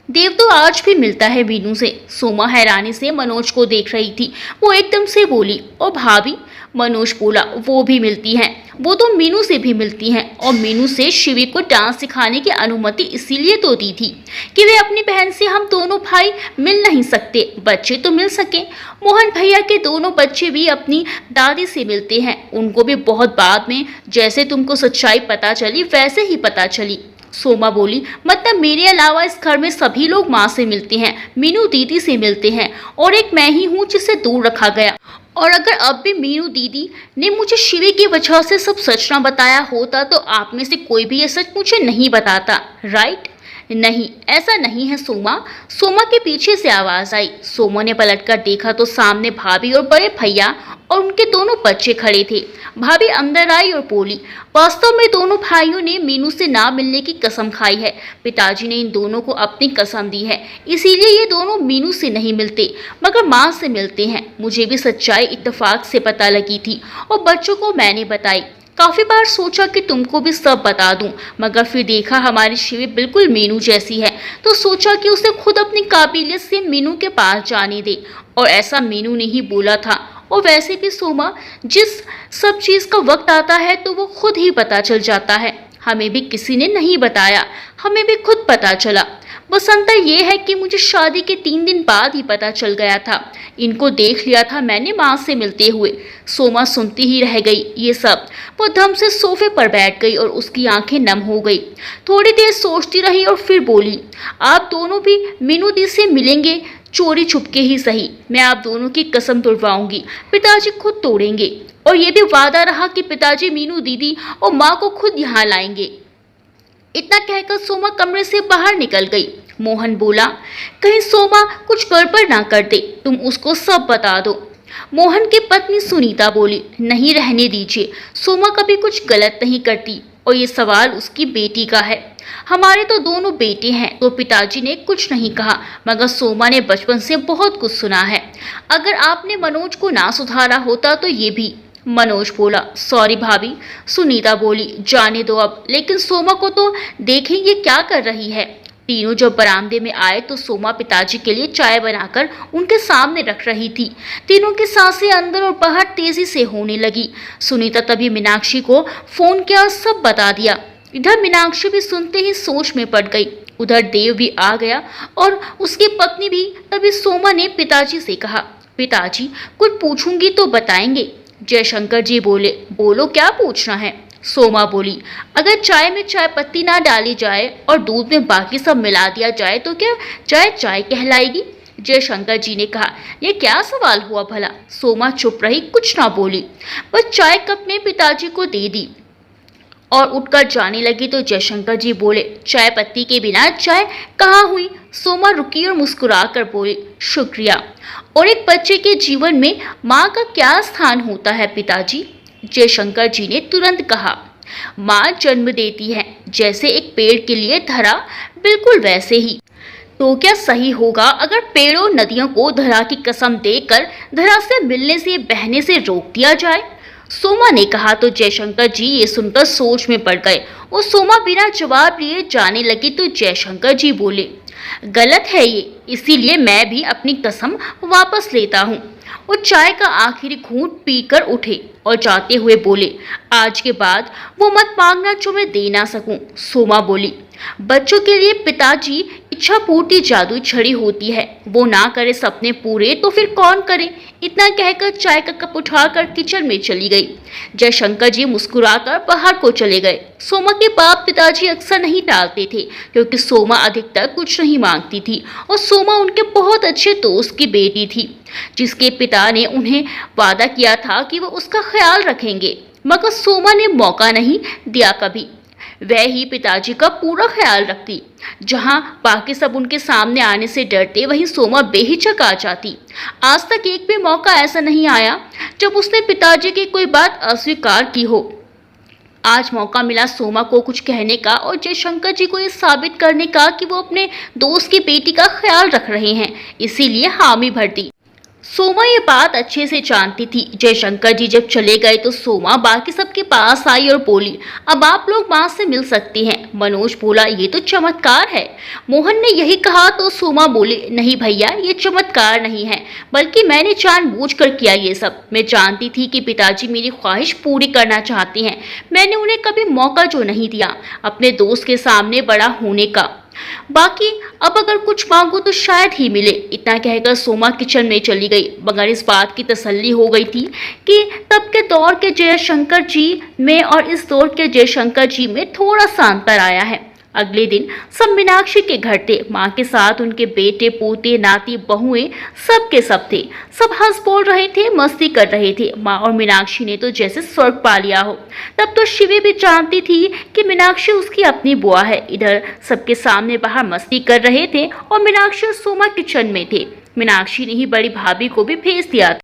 देव तो आज भी मिलता है मीनू से। सोमा हैरानी से मनोज को देख रही थी। वो एकदम से बोली, और भाभी? मनोज बोला, वो भी मिलती हैं। वो तो मीनू से भी मिलती हैं और मीनू से शिवी को डांस सिखाने की अनुमति इसीलिए तो दी थी कि वे अपनी बहन से हम दोनों भाई मिल नहीं सकते, बच्चे तो मिल सके। मोहन भैया के दोनों बच्चे भी अपनी दादी से मिलते हैं, उनको भी बहुत बाद में। जैसे तुमको सच्चाई पता चली वैसे ही पता चली। सोमा बोली, मतलब मेरे अलावा इस घर में सभी लोग माँ से मिलते हैं, मीनू दीदी से मिलते हैं और एक मैं ही हूँ जिसे दूर रखा गया। और अगर अब भी मीनू दीदी ने मुझे शिवी की वजह से सब सच ना बताया होता तो आप में से कोई भी ये सच मुझे नहीं बताता, राइट? नहीं, ऐसा नहीं है सोमा। सोमा के पीछे से आवाज आई। सोमा ने पलटकर देखा तो सामने भाभी और बड़े भैया और उनके दोनों बच्चे खड़े थे। भाभी अंदर आई और बोली, वास्तव में दोनों भाइयों ने मीनू से ना मिलने की कसम खाई है। पिताजी ने इन दोनों को अपनी कसम दी है, इसीलिए ये दोनों मीनू से नहीं मिलते मगर माँ से मिलते हैं। मुझे भी सच्चाई इत्तेफाक से पता लगी थी और बच्चों को मैंने बताई। काफी बार सोचा कि तुमको भी सब बता दूं, मगर फिर देखा हमारी शिवी बिल्कुल मीनू जैसी है, तो सोचा कि उसे खुद अपनी काबिलियत से मीनू के पास जाने दे। और ऐसा मीनू ने ही बोला था। और वैसे भी सोमा, जिस सब चीज का वक्त आता है तो वो खुद ही पता चल जाता है। हमें भी किसी ने नहीं बताया, हमें भी खुद पता चला। बस अंतर ये है कि मुझे शादी के 3 दिन बाद ही पता चल गया था। इनको देख लिया था मैंने माँ से मिलते हुए। सोमा सुनती ही रह गई ये सब। वो दम से सोफे पर बैठ गई और उसकी आंखें नम हो गई। थोड़ी देर सोचती रही और फिर बोली, आप दोनों भी मीनू दी से मिलेंगे, चोरी छुपके ही सही। मैं आप दोनों की कसम तुड़वाऊंगी, पिताजी खुद तोड़ेंगे। और ये भी वादा रहा कि पिताजी मीनू दीदी और माँ को खुद यहाँ लाएंगे। इतना कहकर सोमा कमरे से बाहर निकल गई। मोहन बोला, कहीं सोमा कुछ गड़बड़ ना कर दे, तुम उसको सब बता दो। मोहन की पत्नी सुनीता बोली, नहीं, रहने दीजिए, सोमा कभी कुछ गलत नहीं करती और ये सवाल उसकी बेटी का है। हमारे तो दोनों बेटे हैं, तो पिताजी ने कुछ नहीं कहा, मगर सोमा ने बचपन से बहुत कुछ सुना है। अगर आपने मनोज को ना सुधारा होता तो ये भी। मनोज बोला, सॉरी भाभी। सुनीता बोली, जाने दो अब, लेकिन सोमा को तो देखें ये क्या कर रही है। तीनों जब बरामदे में आए तो सोमा पिताजी के लिए चाय बनाकर उनके सामने रख रही थी। तीनों की सांसें अंदर और बाहर तेजी से होने लगी। सुनीता तभी मीनाक्षी को फोन किया और सब बता दिया। इधर मीनाक्षी भी सुनते ही सोच में पड़ गई। उधर देव भी आ गया और उसकी पत्नी भी। तभी सोमा ने पिताजी से कहा, पिताजी कुछ पूछूंगी तो बताएंगे। जयशंकर जी बोले, बोलो क्या पूछना है। सोमा बोली, अगर चाय में चाय पत्ती ना डाली जाए और दूध में बाकी सब मिला दिया जाए तो क्या चाय चाय कहलाएगी। जयशंकर जी ने कहा, यह क्या सवाल हुआ भला। सोमा चुप रही, कुछ ना बोली, बस चाय कप में पिताजी को दे दी और उठकर जाने लगी तो जयशंकर जी बोले, चाय पत्ती के बिना चाय कहाँ हुई। सोमा रुकी और मुस्कुरा कर बोली, शुक्रिया। और एक बच्चे के जीवन में माँ का क्या स्थान होता है पिताजी। जयशंकर जी ने तुरंत कहा, माँ जन्म देती है, जैसे एक पेड़ के लिए धरा, बिल्कुल वैसे ही। तो क्या सही होगा अगर पेड़ों नदियों को धरा की कसम देकर धरा से मिलने से बहने से रोक दिया जाए। सोमा ने कहा तो जयशंकर जी ये सुनकर सोच में पड़ गए और सोमा बिना जवाब लिए जाने लगी तो जयशंकर जी बोले, गलत है ये, इसीलिए मैं भी अपनी कसम वापस लेता हूँ। वो चाय का आखिरी घूंट पीकर उठे और जाते हुए बोले, आज के बाद वो मत मांगना जो मैं दे ना सकूं। सोमा बोली, बच्चों के लिए पिताजी इच्छा पूर्ति जादुई छड़ी होती है, वो ना करे सपने पूरे तो फिर कौन करे। इतना कहकर चाय का कप उठाकर किचन में चली गई। जयशंकर जी मुस्कुराकर बाहर को चले गए। सोमा के बाप पिताजी अक्सर नहीं टालते थे, क्योंकि सोमा अधिकतर कुछ नहीं मांगती थी और सोमा उनके बहुत अच्छे दोस्त की बेटी थी, जिसके पिता ने उन्हें वादा किया था कि वो उसका ख्याल रखेंगे, मगर सोमा ने मौका नहीं दिया कभी। वह ही पिताजी का पूरा ख्याल रखती। जहां बाकी सब उनके सामने आने से डरते, वहीं सोमा बेहिचक आ जाती। आज तक एक भी मौका ऐसा नहीं आया जब उसने पिताजी की कोई बात अस्वीकार की हो। आज मौका मिला सोमा को कुछ कहने का और जयशंकर जी को ये साबित करने का कि वो अपने दोस्त की बेटी का ख्याल रख रहे हैं, इसीलिए हामी भर दी। सोमा ये बात अच्छे से जानती थी। जयशंकर जी जब चले गए तो सोमा बाकी सबके पास आई और बोली, अब आप लोग माँ से मिल सकती हैं। मनोज बोला, ये तो चमत्कार है। मोहन ने यही कहा तो सोमा बोली, नहीं भैया, ये चमत्कार नहीं है, बल्कि मैंने जानबूझकर किया ये सब। मैं जानती थी कि पिताजी मेरी ख्वाहिश पूरी करना चाहते हैं। मैंने उन्हें कभी मौका जो नहीं दिया अपने दोस्त के सामने बड़ा होने का। बाकी अब अगर कुछ मांगो तो शायद ही मिले। इतना कहकर सोमा किचन में चली गई, मगर इस बात की तसल्ली हो गई थी कि तब के दौर के जयशंकर जी में और इस दौर के जयशंकर जी में थोड़ा सा अंतर आया है। अगले दिन सब मीनाक्षी के घर थे। माँ के साथ उनके बेटे, पोते, नाती, बहुएं सब के सब थे। सब हंस बोल रहे थे, मस्ती कर रहे थे। माँ और मीनाक्षी ने तो जैसे स्वर्ग पा लिया हो। तब तो शिवी भी जानती थी कि मीनाक्षी उसकी अपनी बुआ है। इधर सबके सामने बाहर मस्ती कर रहे थे और मीनाक्षी और सोमा किचन में थे। मीनाक्षी ने ही बड़ी भाभी को भी भेज दिया।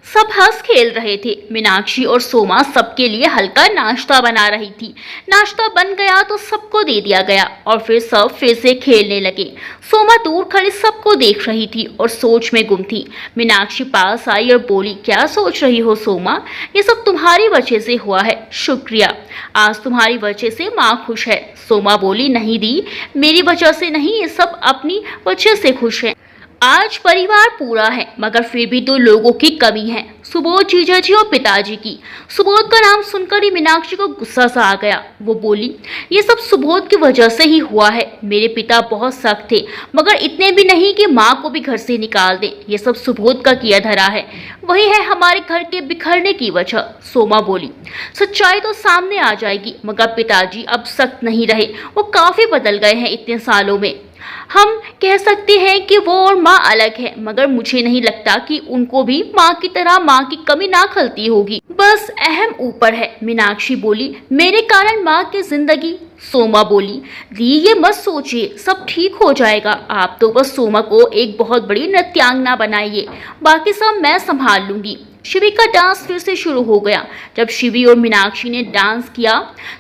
सब हंस खेल रहे थे। मीनाक्षी और सोमा सबके लिए हल्का नाश्ता बना रही थी। नाश्ता बन गया तो सबको दे दिया गया और फिर सब फिर से खेलने लगे। सोमा दूर खड़ी सबको देख रही थी और सोच में गुम थी। मीनाक्षी पास आई और बोली, क्या सोच रही हो सोमा? ये सब तुम्हारी वजह से हुआ है। शुक्रिया, आज तुम्हारी वजह से माँ खुश है। सोमा बोली, नहीं दी, मेरी वजह से नहीं, ये सब अपनी वजह से खुश है। आज परिवार पूरा है, मगर फिर भी दो लोगों की कमी है, सुबोध जीजा जी और पिताजी की। सुबोध का नाम सुनकर ही मीनाक्षी को गुस्सा सा आ गया। वो बोली, ये सब सुबोध की वजह से ही हुआ है। मेरे पिता बहुत सख्त थे, मगर इतने भी नहीं कि माँ को भी घर से निकाल दे। ये सब सुबोध का किया धरा है, वही है हमारे घर के बिखरने की वजह। सोमा बोली, सच्चाई तो सामने आ जाएगी, मगर पिताजी अब सख्त नहीं रहे, वो काफी बदल गए हैं इतने सालों में। हम कह सकते हैं कि वो और माँ अलग है, मगर मुझे नहीं लगता कि उनको भी माँ की तरह माँ की कमी ना खलती होगी। बस अहम ऊपर है। मीनाक्षी बोली, मेरे कारण माँ की जिंदगी। सोमा बोली, दी ये मत सोचिए, सब ठीक हो जाएगा। आप तो बस सोमा को एक बहुत बड़ी नृत्यांगना बनाइए, बाकी सब मैं संभाल लूंगी। शिवी का डांस फिर से शुरू हो गया। जब शिवी और मीनाक्षी ने डांस किया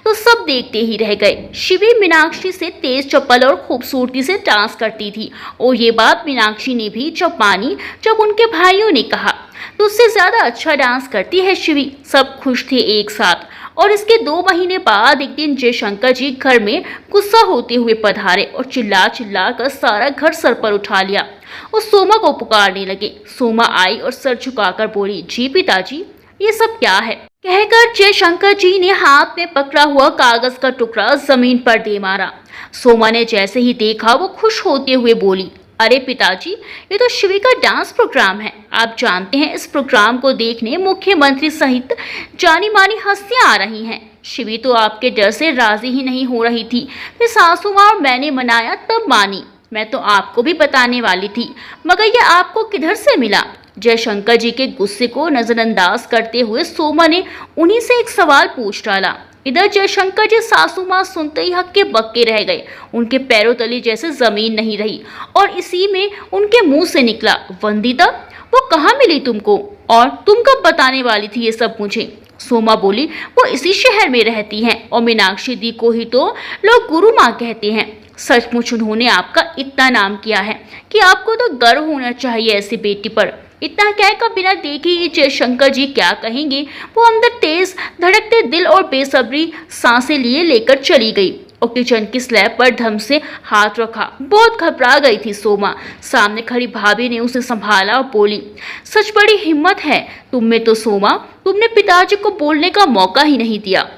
तो सब देखते ही रह गए। शिवी मीनाक्षी से तेज चप्पल और खूबसूरती से डांस करती थी और ये बात मीनाक्षी ने भी जब मानी, जब उनके भाइयों ने कहा तो उससे ज्यादा अच्छा डांस करती है शिवी। सब खुश थे एक साथ। और इसके 2 महीने बाद एक दिन जयशंकर जी घर में गुस्सा होते हुए पधारे और चिल्ला चिल्ला कर सारा घर सर पर उठा लिया और सोमा को पुकारने लगे। सोमा आई और सर झुकाकर बोली, जी पिताजी, ये सब क्या है? कहकर जयशंकर जी ने हाथ में पकड़ा हुआ कागज का टुकड़ा जमीन पर दे मारा। सोमा ने जैसे ही देखा वो खुश होते हुए बोली, अरे पिताजी, ये तो शिवी का डांस प्रोग्राम है। आप जानते हैं इस प्रोग्राम को देखने मुख्यमंत्री सहित जानी मानी हस्तियां आ रही हैं। शिवी तो आपके डर से राजी ही नहीं हो रही थी, फिर सासू माँ और मैंने मनाया तब मानी। मैं तो आपको भी बताने वाली थी, मगर ये आपको किधर से मिला? जयशंकर जी के गुस्से को नजरअंदाज करते हुए सोमा ने उन्हीं से एक सवाल पूछ डाला। इधर जयशंकर जी सासू माँ सुनते ही हक्के बक्के रह गए। उनके पैरों तले जैसे जमीन नहीं रही और इसी में उनके मुंह से निकला, वंदिता, वो कहाँ मिली तुमको और तुम कब बताने वाली थी ये सब मुझे? सोमा बोली, वो इसी शहर में रहती हैं और मीनाक्षी दी को ही तो लोग गुरु माँ कहते हैं। सचमुच उन्होंने आपका इतना नाम किया है कि आपको तो गर्व होना चाहिए ऐसी बेटी पर। इतना कहकर बिना देखे ही जयशंकर जी क्या कहेंगे, वो अंदर तेज धड़कते दिल और बेसब्री सांसें लिए लेकर चली गई और किचन की स्लैब पर धम से हाथ रखा। बहुत घबरा गई थी सोमा। सामने खड़ी भाभी ने उसे संभाला और बोली, सच बड़ी हिम्मत है तुम में तो सोमा, तुमने पिताजी को बोलने का मौका ही नहीं दिया।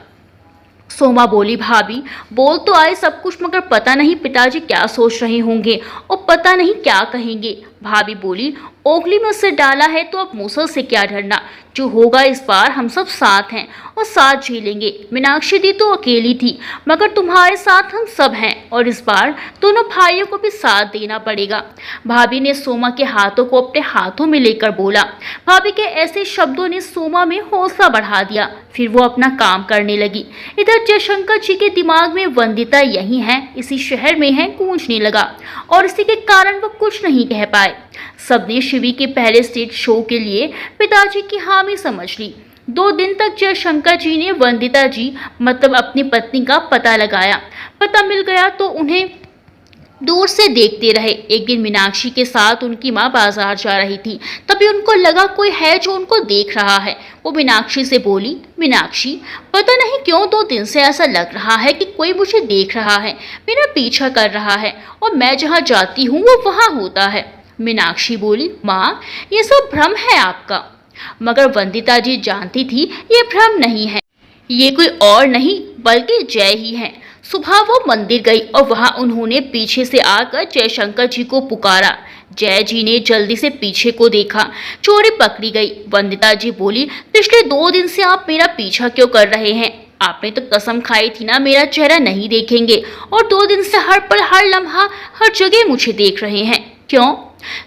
सोमा बोली, भाभी, बोल तो आए सब कुछ, मगर पता नहीं पिताजी क्या सोच रहे होंगे और पता नहीं क्या कहेंगे। भाभी बोली, ओखली में उससे डाला है तो अब मूसल से क्या डरना, जो होगा इस बार हम सब साथ हैं और साथ झेलेंगे। मीनाक्षी दी तो अकेली थी, मगर तुम्हारे साथ हम सब हैं और इस बार दोनों भाइयों को भी साथ देना पड़ेगा। भाभी ने सोमा के हाथों को अपने हाथों में लेकर बोला। भाभी के ऐसे शब्दों ने सोमा में हौसला बढ़ा दिया। फिर वो अपना काम करने लगी। इधर जयशंकर जी के दिमाग में वंदिता यही है, इसी शहर में है, गूंजने लगा और इसी के कारण वो कुछ नहीं कह पाए। सबने शिवी के पहले स्टेज शो के लिए पिताजी की हामी समझ ली। 2 दिन तक जयशंकर जी ने वंदिता जी मतलब अपनी पत्नी का पता लगाया। पता मिल गया तो उन्हें दूर से देखते रहे। एक दिन मीनाक्षी के साथ उनकी माँ बाजार जा रही थी, तभी उनको लगा कोई है जो उनको देख रहा है। वो मीनाक्षी से बोली, मीनाक्षी, पता नहीं क्यों 2 दिन से ऐसा लग रहा है कि कोई मुझे देख रहा है, मेरा पीछा कर रहा है और मैं जहाँ जाती हूँ वो वहाँ होता है। मीनाक्षी बोली, माँ, ये सब भ्रम है आपका। मगर वंदिता जी जानती थी ये भ्रम नहीं है, ये कोई और नहीं बल्कि जय ही है। सुबह वो मंदिर गई और वहां उन्होंने पीछे से आकर जयशंकर जी को पुकारा। जय जी ने जल्दी से पीछे को देखा, चोरी पकड़ी गई। वंदिता जी बोली, पिछले 2 दिन से आप मेरा पीछा क्यों कर रहे हैं? आपने तो कसम खाई थी ना मेरा चेहरा नहीं देखेंगे, और 2 दिन से हर पल हर लम्हा हर जगह मुझे देख रहे हैं। क्यों?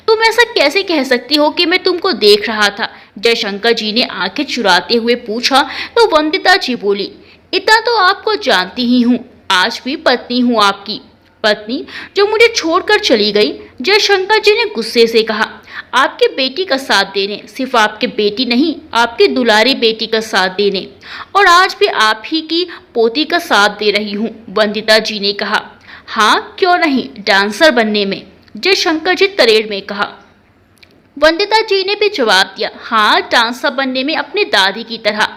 तुम ऐसा कैसे कह सकती हो कि मैं तुमको देख रहा था? जयशंकर जी ने आंखें चुराते हुए पूछा तो वंदिता जी बोली, इतना तो आपको जानती ही हूँ, आज भी पत्नी हूँ आपकी। पत्नी जो मुझे छोड़कर चली गई? जयशंकर जी ने गुस्से से कहा। आपके बेटी का साथ देने, सिर्फ आपके बेटी नहीं, आपकी दुलारी बेटी का साथ देने, और आज भी आप ही की पोती का साथ दे रही हूँ, वंदिता जी ने कहा। हाँ क्यों नहीं, डांसर बनने में, जयशंकर जी तरेड़ में कहा। वंदिता जी ने भी जवाब दिया, हाँ डांसर बनने में, अपनी दादी की तरह।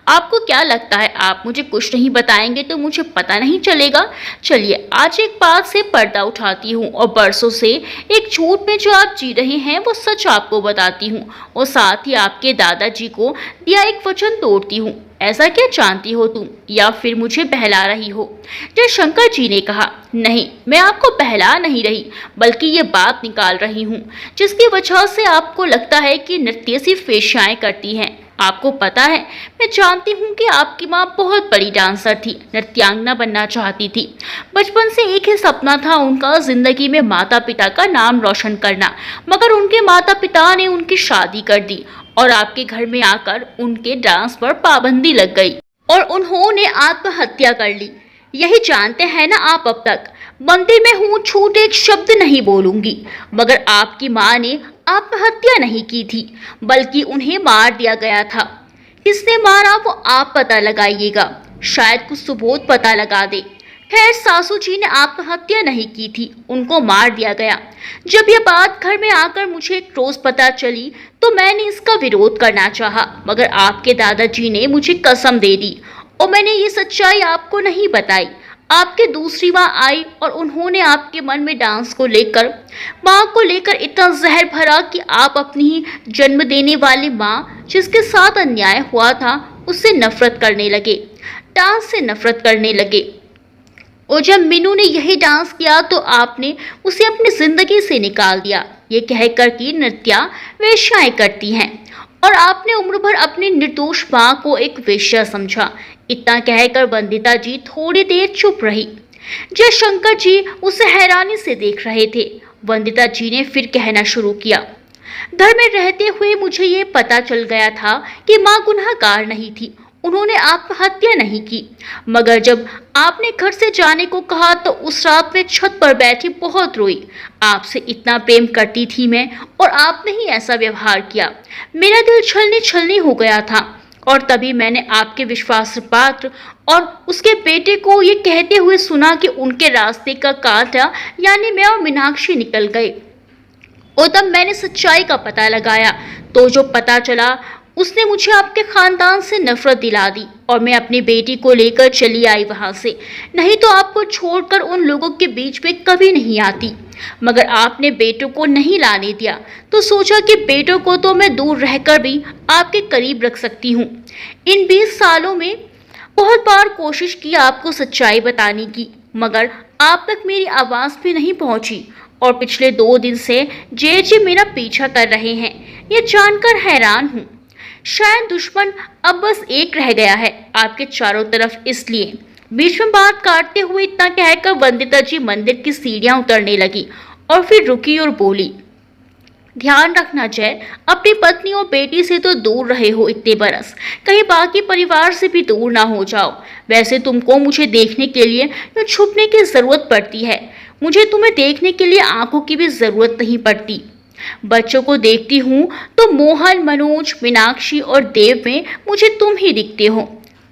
आपको क्या लगता है आप मुझे कुछ नहीं बताएंगे तो मुझे पता नहीं चलेगा? चलिए आज एक बात से पर्दा उठाती हूँ और बरसों से एक झूठ में जो आप जी रहे हैं वो सच आपको बताती हूँ, और साथ ही आपके दादाजी को दिया एक वचन तोड़ती हूँ। ऐसा क्या जानती हो तुम, या फिर मुझे बहला रही हो? जयशंकर जी ने कहा, नहीं मैं आपको बहला नहीं रही, बल्कि ये बात निकाल रही हूँ जिसकी वजह से आपको लगता है कि नृत्य सिर्फ वेश्याएं करती हैं। आपको पता है, मैं जानती हूँ कि आपकी माँ बहुत बड़ी डांसर थी, नृत्यांगना बनना चाहती थी। बचपन से एक ही सपना था उनका, जिंदगी में माता पिता का नाम रोशन करना, मगर उनके माता पिता ने उनकी शादी कर दी और आपके घर में आकर उनके डांस पर पाबंदी लग गई और उन्होंने आत्महत्या कर ली। यही जानते हैं ना आप अब तक। मंदिर में हूँ छूट एक शब्द नहीं बोलूंगी, मगर आपकी माँ ने आत्महत्या नहीं की थी, बल्कि उन्हें मार दिया गया था। किसने मारा वो आप पता लगाइएगा, शायद कुछ सुबोध पता लगा दे। खैर सासू जी ने आत्महत्या नहीं की थी, उनको मार दिया गया। जब यह बात घर में आकर मुझे एक रोज पता चली तो मैंने इसका विरोध करना चाहा, मगर आपके दादाजी ने मुझे कसम दे दी और मैंने ये सच्चाई आपको नहीं बताई। आपके दूसरी माँ आई और उन्होंने आपके मन में डांस को लेकर, माँ को लेकर इतना जहर भरा कि आप अपनी ही जन्म देने वाली माँ जिसके साथ अन्याय हुआ था उससे नफरत करने लगे, डांस से नफरत करने लगे। और जब मीनू ने यही डांस किया तो आपने उसे अपनी जिंदगी से निकाल दिया, ये कहकर कि नृत्या वेश्याएं करती हैं, और आपने उम्र भर अपनी निर्दोष मां को एक वेश्या समझा। इतना कहकर वंदिता जी थोड़ी देर चुप रही। जयशंकर जी उसे हैरानी से देख रहे थे। वंदिता जी ने फिर कहना शुरू किया, घर में रहते हुए मुझे ये पता चल गया था कि माँ गुनहगार नहीं थी, उन्होंने आत्महत्या नहीं की, मगर जब आपने घर से जाने को कहा तो उस रात में छत पर बैठी बहुत रोई। आपसे इतना प्रेम करती थी मैं, और आपने ही ऐसा व्यवहार किया। मेरा दिल छलनी छलनी हो गया था, और तभी मैंने आपके विश्वास पात्र और उसके बेटे को ये कहते हुए सुना कि उनके रास्ते का कांटा यानी मैं और मीनाक्षी निकल गए। और तब मैंने सच्चाई का पता लगाया तो जो पता चला उसने मुझे आपके खानदान से नफरत दिला दी, और मैं अपनी बेटी को लेकर चली आई वहां से। नहीं तो आपको छोड़कर उन लोगों के बीच में कभी नहीं आती, मगर आपने बेटों को नहीं लाने दिया, तो सोचा कि बेटों को तो मैं दूर रहकर भी आपके करीब रख सकती हूँ। इन 20 सालों में बहुत बार कोशिश की आपको सच्चाई बताने की, मगर आप तक मेरी आवाज़ भी नहीं पहुंची, और पिछले 2 दिन से जय जी मेरा पीछा कर रहे हैं, ये जानकर हैरान हूँ। शायद दुश्मन अब बस एक रह गया है आपके चारों तरफ, इसलिए। बीच में बात काटते हुए इतना कहकर वंदिता जी मंदिर की सीढ़ियां उतरने लगी और फिर रुकी और बोली, ध्यान रखना जय, अपनी पत्नी और बेटी से तो दूर रहे हो इतने बरस, कहीं बाकी परिवार से भी दूर ना हो जाओ। वैसे तुमको मुझे देखने के लिए या छुपने की जरूरत पड़ती है, मुझे तुम्हें देखने के लिए आंखों की भी जरूरत नहीं पड़ती। बच्चों को देखती हूँ तो मोहन, मनोज, मीनाक्षी और देव में मुझे तुम ही दिखते हो।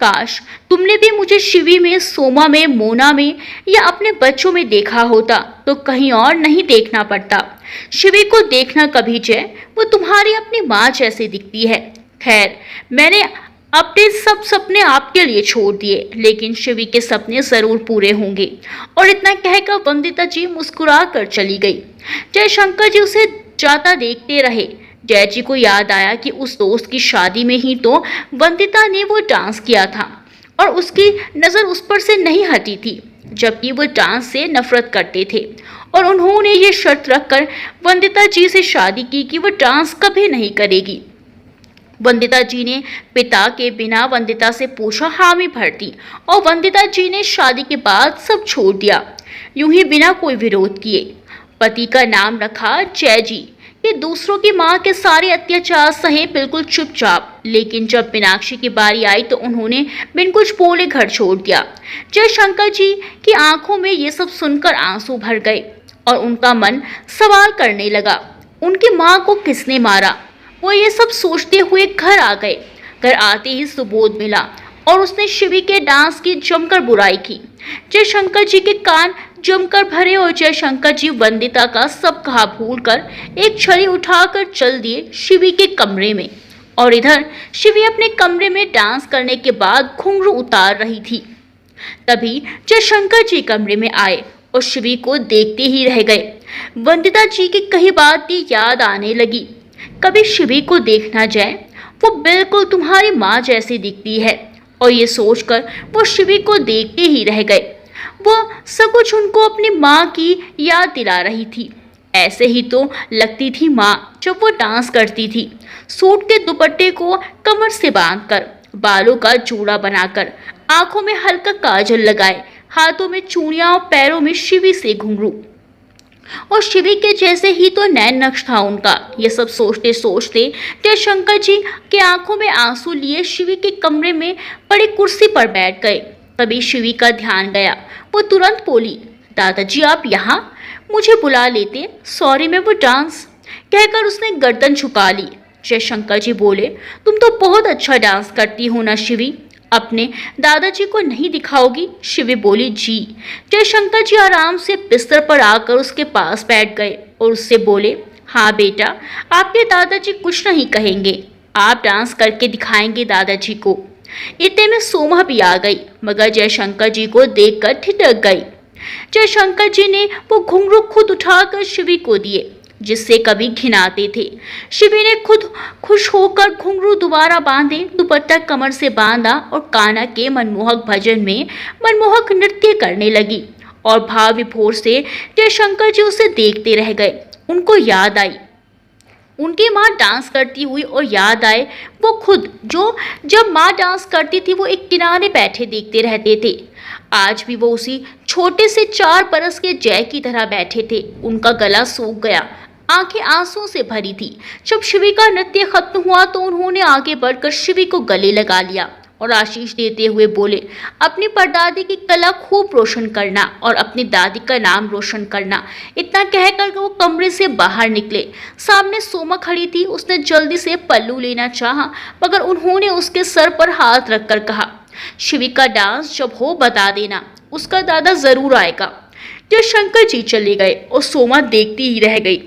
काश तुमने भी मुझे शिवी में, सोमा में, मोना में या अपने बच्चों में देखा होता तो कहीं और नहीं देखना पड़ता। शिवी को देखना कभी जय, वो तुम्हारी अपनी माँ जैसे दिखती है। खैर मैंने अपने सब सपने आपके लिए छोड़ दिए, लेकिन शिवी के सपने जरूर पूरे होंगे। और इतना कहकर वंदिता जी मुस्कुरा कर चली गई। जयशंकर जी उसे जाता देखते रहे। जय जी को याद आया कि उस दोस्त की शादी में ही तो वंदिता ने वो डांस किया था, और उसकी नज़र उस पर से नहीं हटी थी, जबकि वो डांस से नफरत करते थे, और उन्होंने ये शर्त रखकर वंदिता जी से शादी की कि वो डांस कभी नहीं करेगी। वंदिता जी ने पिता के बिना वंदिता से पूछा हामी भर दी और वंदिता जी ने शादी के बाद सब छोड़ दिया, यूं ही बिना कोई विरोध किए। पति का नाम रखा जय जी। ये दूसरों की मां के सारे अत्याचार सहे बिल्कुल चुपचाप, लेकिन जब मीनाक्षी की बारी आई तो उन्होंने बिन कुछ बोले घर छोड़ दिया। जयशंकर जी की आंखों में ये सब सुनकर आंसू भर गए और उनका मन सवाल करने लगा, उनकी मां को किसने मारा। वो ये सब सोचते हुए घर आ गए। घर आते ही सुबोध मिला और उसने शिवी के डांस की जमकर बुराई की। जयशंकर जी के कान जमकर भरे और जयशंकर जी वंदिता का सब कहा भूलकर एक छड़ी उठाकर चल दिए शिवी के कमरे में। और इधर शिवी अपने कमरे में डांस करने के बाद घुंघरू उतार रही थी। तभी जयशंकर जी कमरे में आए और शिवी को देखते ही रह गए। वंदिता जी की कई बातें याद आने लगी। कभी शिवी को देखना जाए, वो बिल्कुल तुम्हारी माँ जैसी दिखती है, और ये सोचकर वो शिवी को देखते ही रह गए। वो सब कुछ उनको अपनी माँ की याद दिला रही थी। ऐसे ही तो लगती थी माँ जब वो डांस करती थी, सूट के दुपट्टे को कमर से बांधकर, बालों का जूड़ा बनाकर, आंखों में हल्का काजल लगाए, हाथों में चूड़ियां और पैरों में शिवी से घुंघरू। और शिवी के जैसे ही तो नैन नक्श था उनका। ये सब सोचते सोचते जयशंकर जी के आंखों में आंसू लिए शिवी के कमरे में पड़ी कुर्सी पर बैठ गए। तभी शिवी का ध्यान गया। वो तुरंत बोली, दादाजी आप यहाँ, मुझे बुला लेते, सॉरी मैं वो डांस। कहकर उसने गर्दन झुका ली। जयशंकर जी बोले, तुम तो बहुत अच्छा डांस करती हो ना शिवी, अपने दादाजी को नहीं दिखाओगी। शिवी बोली जी। जयशंकर जी आराम से बिस्तर पर आकर उसके पास बैठ गए और उससे बोले, हाँ बेटा, आपके दादाजी कुछ नहीं कहेंगे, आप डांस करके दिखाएंगे दादाजी को। इतने में सोमा भी आ गई, मगर जयशंकर जी को देखकर ठिठक गई। जयशंकर जी ने वो घुंघरू खुद उठाकर शिवी को दिए, जिससे कभी घिनाते थे। शिवी ने खुद खुश होकर घुंघरू दोबारा बांधे, दुपट्टा कमर से बांधा और कान्हा के मनमोहक भजन में मनमोहक नृत्य करने लगी। और भाव विभोर से जयशंकर जी उसे देखते रह गए। उनको याद आई उनकी माँ डांस करती हुई, और याद आए वो खुद जो जब माँ डांस करती थी वो एक किनारे बैठे देखते रहते थे। आज भी वो उसी छोटे से 4 बरस के जय की तरह बैठे थे। उनका गला सूख गया, आंखें आंसुओं से भरी थी। जब शिवी का नृत्य खत्म हुआ तो उन्होंने आगे बढ़कर शिवी को गले लगा लिया और आशीष देते हुए बोले, अपनी परदादी की कला खूब रोशन करना और अपनी दादी का नाम रोशन करना। इतना कहकर वो कमरे से बाहर निकले। सामने सोमा खड़ी थी। उसने जल्दी से पल्लू लेना चाहा, मगर उन्होंने उसके सर पर हाथ रखकर कहा, शिवी का डांस जब हो बता देना, उसका दादा जरूर आएगा। जयशंकर जी चले गए और सोमा देखती ही रह गई।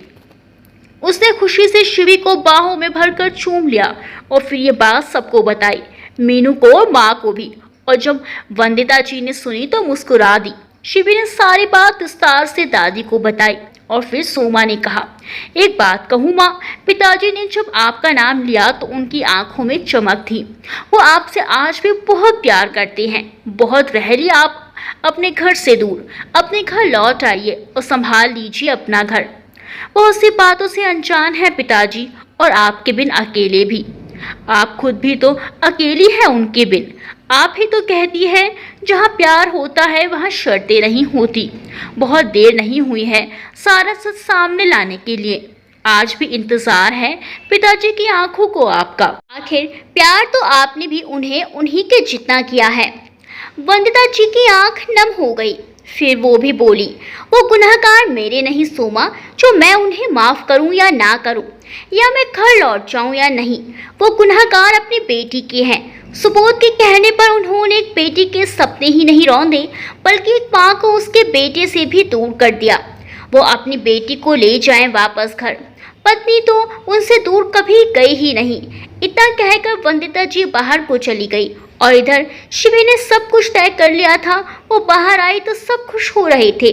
उसने खुशी से शिवी को बाहों में भरकर चूम लिया और फिर ये बात सबको बताई, मीनू को और माँ को भी। और जब वंदिता जी ने सुनी तो मुस्कुरा दी। शिवी ने सारी बात विस्तार से दादी को बताई और फिर सोमा ने कहा, एक बात कहूँ माँ, पिताजी ने जब आपका नाम लिया तो उनकी आंखों में चमक थी। वो आपसे आज भी बहुत प्यार करते हैं। बहुत रह लिया आप अपने घर से दूर, अपने घर लौट आइए और संभाल लीजिए अपना घर। बहुत सी बातों से अनजान है पिताजी, और आपके बिन अकेले भी। आप खुद भी तो अकेली है उनके बिन। आप ही तो कहती है, जहाँ प्यार होता है वहाँ शर्तें नहीं होती। बहुत देर नहीं हुई है सारा सच सामने लाने के लिए। आज भी इंतजार है पिताजी की आंखों को आपका। आखिर प्यार तो आपने भी उन्हें उन्हीं के जितना किया है। वंदिता जी की आंख नम हो गई। फिर वो भी बोली, वो गुनहगार मेरे नहीं सोमा, जो मैं उन्हें माफ करूं या ना करूं, या मैं घर लौट जाऊं या नहीं। वो गुनहगार अपनी बेटी के हैं। सुबोध के कहने पर उन्होंने एक बेटी के सपने ही नहीं रौंदे, बल्कि एक माँ को उसके बेटे से भी दूर कर दिया। वो अपनी बेटी को ले जाएं वापस घर। पत्नी तो उनसे दूर कभी गई ही नहीं। इतना कहकर वंदिता जी बाहर को चली गई। और इधर शिवी ने सब कुछ तय कर लिया था। वो बाहर आई तो सब खुश हो रहे थे।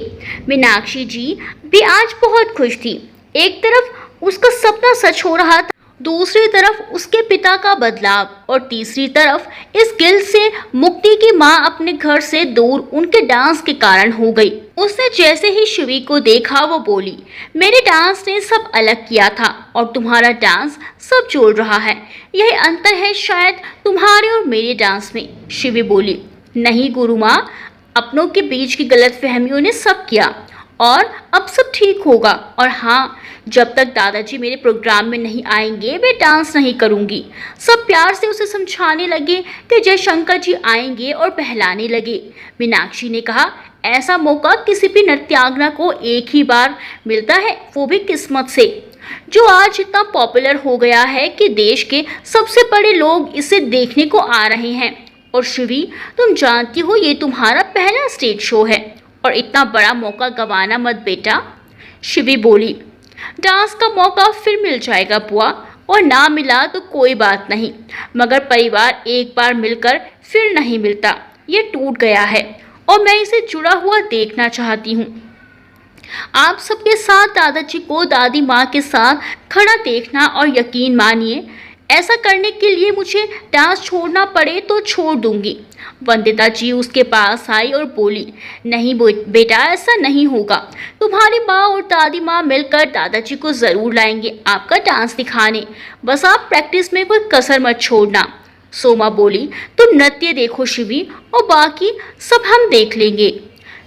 मीनाक्षी जी भी आज बहुत खुश थी। एक तरफ उसका सपना सच हो रहा था दूसरी तरफ उसके पिता का बदलाव और तीसरी तरफ इस गिल्ट से मुक्ति की माँ अपने घर से दूर उनके डांस के कारण हो गई। उसने जैसे ही शिवी को देखा वो बोली, मेरे डांस ने सब अलग किया था और तुम्हारा डांस सब जोड़ रहा है। यही अंतर है शायद तुम्हारे और मेरे डांस में। शिवी बोली, नहीं गुरु माँ, अपनों के बीच की गलतफहमियों ने सब किया और अब सब ठीक होगा। और हाँ, जब तक दादाजी मेरे प्रोग्राम में नहीं आएंगे मैं डांस नहीं करूंगी। सब प्यार से उसे समझाने लगे कि जयशंकर जी आएंगे और बहलाने लगे। मीनाक्षी ने कहा, ऐसा मौका किसी भी नृत्यांगना को एक ही बार मिलता है, वो भी किस्मत से, जो आज इतना पॉपुलर हो गया है कि देश के सबसे बड़े लोग इसे देखने को आ रहे हैं। और शिवी, तुम जानती हो ये तुम्हारा पहला स्टेज शो है और इतना बड़ा मौका गंवाना मत बेटा। शिवी बोली, डांस का मौका फिर मिल जाएगा बुआ, और ना मिला तो कोई बात नहीं, मगर परिवार एक बार मिलकर फिर नहीं मिलता। ये टूट गया है और मैं इसे जुड़ा हुआ देखना चाहती हूँ। आप सबके साथ दादाजी को दादी माँ के साथ खड़ा देखना, और यकीन मानिए ऐसा करने के लिए मुझे डांस छोड़ना पड़े तो छोड़ दूंगी। वंदिता जी उसके पास आई और बोली, नहीं बेटा, ऐसा नहीं होगा। तुम्हारी माँ और दादी माँ मिलकर दादाजी को ज़रूर लाएंगे आपका डांस दिखाने। बस आप प्रैक्टिस में कोई कसर मत छोड़ना। सोमा बोली, तुम नृत्य देखो शिवी, और बाकी सब हम देख लेंगे।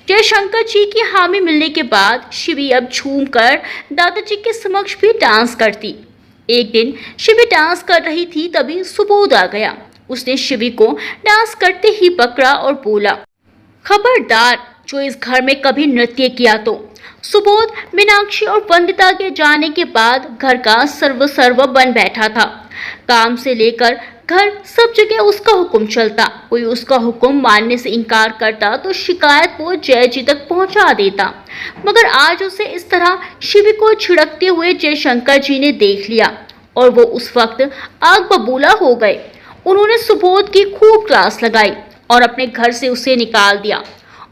जयशंकर जी की हामी मिलने के बाद शिवी अब झूम कर दादाजी के समक्ष भी डांस करती। एक दिन शिवी डांस कर रही थी, तभी सुबोध आ गया। उसने शिवी को डांस करते ही पकड़ा और बोला, खबरदार जो इस घर में कभी नृत्य किया तो। सुबोध मीनाक्षी और वंदिता के जाने के बाद घर का सर्व बन बैठा था। काम से लेकर घर सब जगह उसका हुक्म चलता। कोई उसका हुक्म मानने से इनकार करता तो शिकायत वो जय जी तक पहुंचा देता। मगर आज उसे इस तरह शिवी को छिड़कते हुए जयशंकर जी ने देख लिया और वो उस वक्त आग बबूला हो गए। उन्होंने सुबोध की खूब क्लास लगाई और अपने घर से उसे निकाल दिया।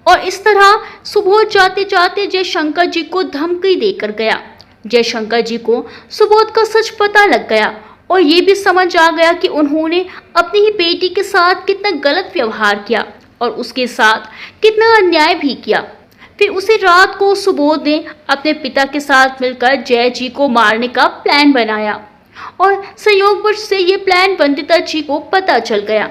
और इस तरह सुबोध जाते जाते जयशंकर जी को धमकी देकर गया। जयशंकर जी को सुबोध का सच पता लग गया और ये भी समझ आ गया कि उन्होंने अपनी ही बेटी के साथ कितना गलत व्यवहार किया और उसके साथ कितना अन्याय भी किया। फिर उसी रात को सुबोध ने अपने पिता के साथ मिलकर जय जी को मारने का प्लान बनाया और संयोगवश से ये प्लान वंदिता जी को पता चल गया।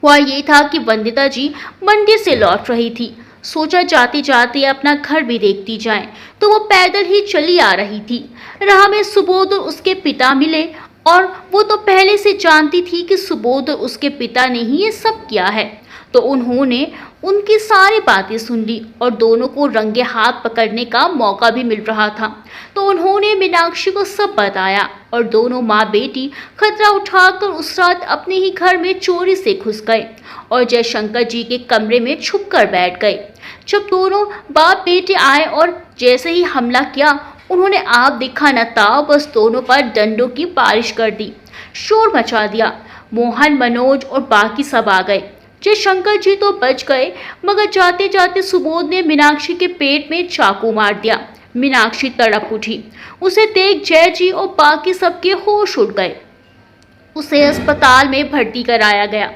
हुआ ये था कि वंदिता जी मंदिर से लौट रही थी। सोचा जाते जाते अपना घर भी देखती जाए, तो वो पैदल ही चली आ रही थी। राह में सुबोध और उसके पिता मिले और वो तो पहले से जानती थी कि सुबोध और उसके पिता ने ही ये सब किया है, तो उन्होंने उनकी सारी बातें सुन ली और दोनों को रंगे हाथ पकड़ने का मौका भी मिल रहा था। तो उन्होंने मीनाक्षी को सब बताया और दोनों माँ बेटी खतरा उठाकर उस रात अपने ही घर में चोरी से घुस गए और जयशंकर जी के कमरे में छुप कर बैठ गए। जब दोनों बाप बेटे आए और जैसे ही हमला किया, उन्होंने आप दिखा न था, बस दोनों पर डंडों की बारिश कर दी, शोर मचा दिया। मोहन, मनोज और बाकी सब आ गए। जयशंकर जी तो बच गए, मगर जाते जाते सुबोध ने मीनाक्षी के पेट में चाकू मार दिया। मीनाक्षी तड़प उठी। उसे देख जय जी और बाकी सबके होश उड़ गए। उसे अस्पताल में भर्ती कराया गया।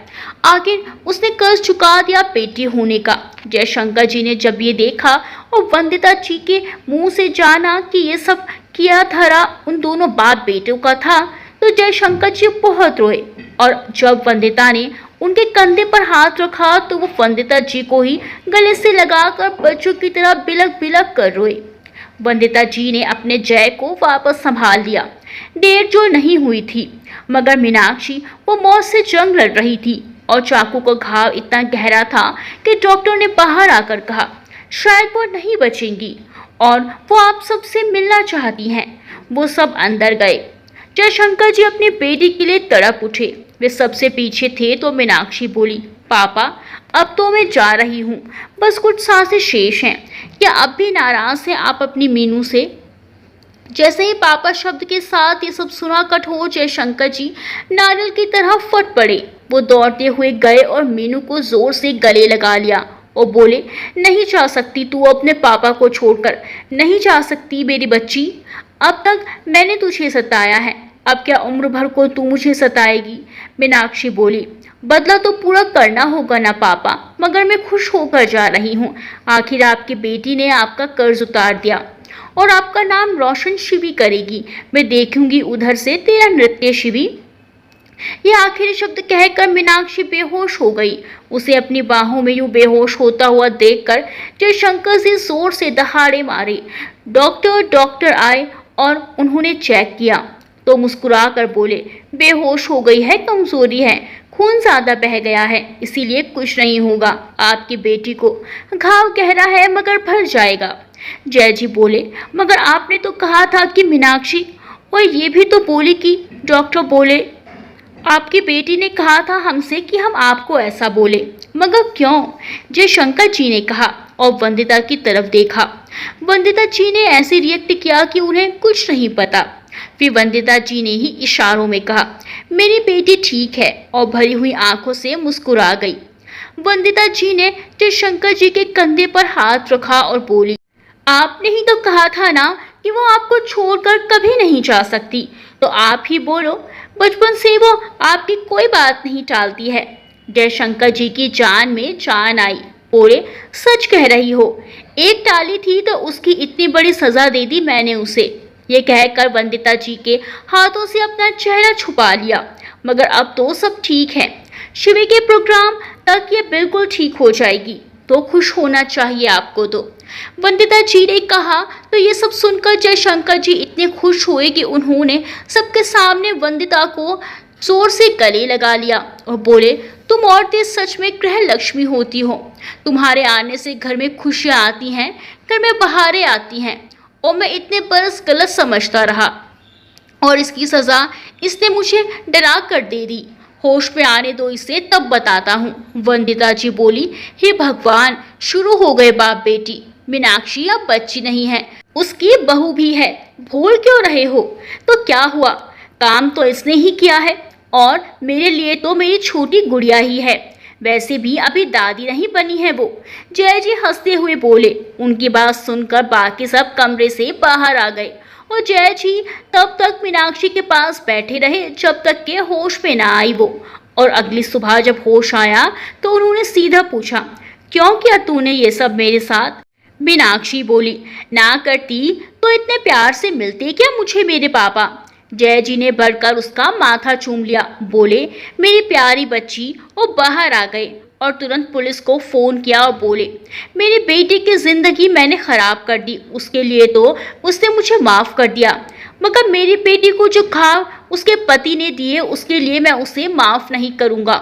आखिर उसने कर्ज चुका दिया बेटी होने का। जयशंकर जी ने जब ये देखा और वंदिता जी के मुंह से जाना कि ये सब किया धरा उन दोनों बाप बेटों का था, तो जयशंकर जी बहुत रोए। और जब वंदिता ने उनके कंधे पर हाथ रखा तो वो वंदिता जी को ही गले से लगाकर बच्चों की तरह बिलक बिलक कर रोए। वंदिता जी ने अपने जय को वापस संभाल लिया। देर जो नहीं हुई थी, मगर मीनाक्षी वो मौत से जंग लड़ रही थी और चाकू का घाव इतना गहरा था कि डॉक्टर ने बाहर आकर कहा शायद वो नहीं बचेंगी और वो आप सबसे मिलना चाहती हैं। वो सब अंदर गए। जयशंकर जी अपनी बेटी के लिए तड़प उठे। वे सबसे पीछे थे तो मीनाक्षी बोली, पापा अब तो मैं जा रही हूँ, बस कुछ सांसें शेष हैं। क्या अब भी नाराज हैं आप अपनी मीनू से? जैसे ही पापा शब्द के साथ ये सब सुना कठोर जयशंकर जी नारियल की तरह फट पड़े। वो दौड़ते हुए गए और मीनू को जोर से गले लगा लिया और बोले, नहीं जा सकती तू अपने पापा को छोड़कर, नहीं जा सकती मेरी बच्ची। अब तक मैंने तुझे सताया है, अब क्या उम्र भर को तू मुझे सताएगी? मीनाक्षी बोली। बदला तो पूरा करना होगा ना पापा, मगर मैं खुश होकर जा रही हूँ। आखिर आपकी बेटी ने आपका कर्ज उतार दिया और आपका नाम रोशन शिवी करेगी। मैं देखूंगी उधर से तेरा नृत्य शिवी। ये आखिरी शब्द कहकर मीनाक्षी बेहोश हो गई। उसे अपनी बाहों में यूं बेहोश होता हुआ देखकर जयशंकर से जोर से दहाड़े मारे। डॉक्टर आए और उन्होंने चेक किया तो मुस्कुरा कर बोले, बेहोश हो गई है, कमजोरी है, खून ज्यादा बह गया है, इसीलिए कुछ नहीं होगा। आपकी बेटी को घाव गहरा है मगर भर जाएगा। जय जी बोले, मगर आपने तो कहा था कि मीनाक्षी, और ये भी तो बोली कि डॉक्टर बोले, आपकी बेटी ने कहा था हमसे कि हम आपको ऐसा बोले, मगर क्यों? जयशंकर जी ने कहा और वंदिता की तरफ देखा। वंदिता जी ने ऐसे रिएक्ट किया कि उन्हें कुछ नहीं पता। फिर वंदिता जी ने ही इशारों में कहा, मेरी बेटी ठीक है, और भरी हुई आंखों से मुस्कुरा गई। वंदिता जी ने जयशंकर जी के कंधे पर हाथ रखा और बोली, आपने ही तो कहा था ना कि वो आपको छोड़कर कभी नहीं जा सकती, तो आप ही बोलो। बचपन से वो आपकी कोई बात नहीं टालती है। जयशंकर जी की जान में जान आई। बोले, सच कह रही हो, एक टाली थी तो उसकी इतनी बड़ी सजा दे दी मैंने उसे। ये कहकर वंदिता जी के हाथों से अपना चेहरा छुपा लिया। मगर अब तो सब ठीक है। शिवी के प्रोग्राम तक ये बिल्कुल ठीक हो जाएगी, तो खुश होना चाहिए आपको। तो वंदिता जी ने कहा तो ये सब सुनकर जयशंकर जी इतने खुश हुए कि उन्होंने सबके सामने वंदिता को जोर से गले लगा लिया और बोले, तुम औरतें सच में गृह लक्ष्मी होती हो। तुम्हारे आने से घर में खुशियां आती हैं, घर में बहारें आती हैं, और मैं इतने बरस गलत समझता रहा, और इसकी सजा इसने मुझे डरा कर दे दी। होश में आने दो इसे, तब बताता हूँ। वंदिता जी बोली, हे भगवान, शुरू हो गए बाप बेटी। मीनाक्षी अब बच्ची नहीं है, उसकी बहू भी है। भूल क्यों रहे हो? तो क्या हुआ, काम तो इसने ही किया है, और मेरे लिए तो मेरी छोटी गुड़िया ही है। वैसे भी अभी दादी नहीं बनी है वो। जय जी हंसते हुए बोले। उनकी बात सुनकर बाकी सब कमरे से बाहर आ गए, और जय जी तब तक मीनाक्षी के पास बैठे रहे जब तक के होश में ना आई वो। और अगली सुबह जब होश आया तो उन्होंने सीधा पूछा, क्यों किया तूने ये सब मेरे साथ? मीनाक्षी बोली, ना करती तो इतने प्यार से मिलते क्या मुझे मेरे पापा? जय जी ने बढ़कर उसका माथा चूम लिया। बोले, मेरी प्यारी बच्ची। और बाहर आ गए और तुरंत पुलिस को फोन किया और बोले, मेरी बेटी की जिंदगी मैंने खराब कर दी, उसके लिए तो उसने मुझे माफ कर दिया, मगर मेरी बेटी को जो घाव उसके पति ने दिए उसके लिए मैं उसे माफ नहीं करूंगा।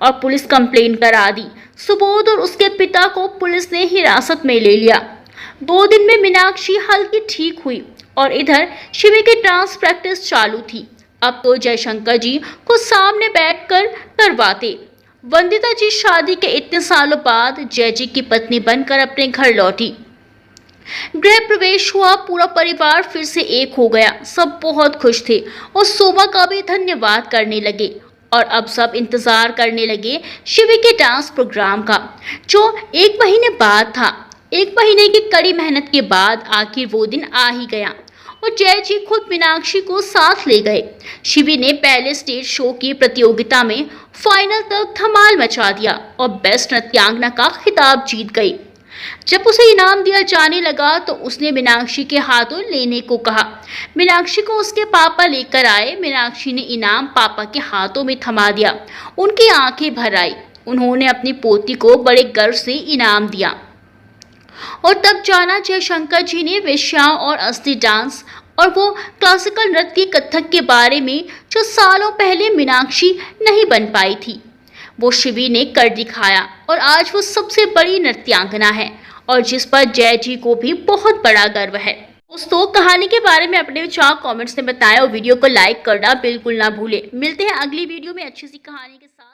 और पुलिस कंप्लेन करा दी। सुबोध और उसके पिता को पुलिस ने हिरासत में ले लिया। 2 दिन में मीनाक्षी हल्की ठीक हुई, और इधर शिवी की डांस प्रैक्टिस चालू थी। अब तो जयशंकर जी को सामने बैठकर करवाते। वंदिता जी शादी के इतने सालों बाद जय जी की पत्नी बनकर अपने घर लौटी। गृह प्रवेश हुआ, पूरा परिवार फिर से एक हो गया। सब बहुत खुश थे और सोमा का भी धन्यवाद करने लगे। और अब सब इंतजार करने लगे शिवी के डांस प्रोग्राम का, जो 1 महीने बाद था। 1 महीने की कड़ी मेहनत के बाद आखिर वो दिन आ ही गया, और जय जी खुद मीनाक्षी को साथ ले गए। शिवी ने पहले स्टेज शो की प्रतियोगिता में फाइनल तक धमाल मचा दिया और बेस्ट नृत्यांगना का खिताब जीत गई। जब उसे इनाम दिया जाने लगा तो उसने मीनाक्षी के हाथों लेने को कहा। मीनाक्षी को उसके पापा लेकर आए। मीनाक्षी ने इनाम पापा के हाथों में थमा दिया। उनकी आंखें भर आई। उन्होंने अपनी पोती को बड़े गर्व से इनाम दिया। और तब जाना जयशंकर जी ने वेश्याओं और असली डांस और वो क्लासिकल नृत्य कथक के बारे में जो सालों पहले मीनाक्षी नहीं बन पाई थी, वो शिवी ने कर दिखाया। और आज वो सबसे बड़ी नृत्यांगना है, और जिस पर जय जी को भी बहुत बड़ा गर्व है। दोस्तों, कहानी के बारे में अपने विचार कमेंट्स में बताएं और वीडियो को लाइक करना बिल्कुल ना भूलें। मिलते हैं अगली वीडियो में अच्छी सी कहानी के साथ।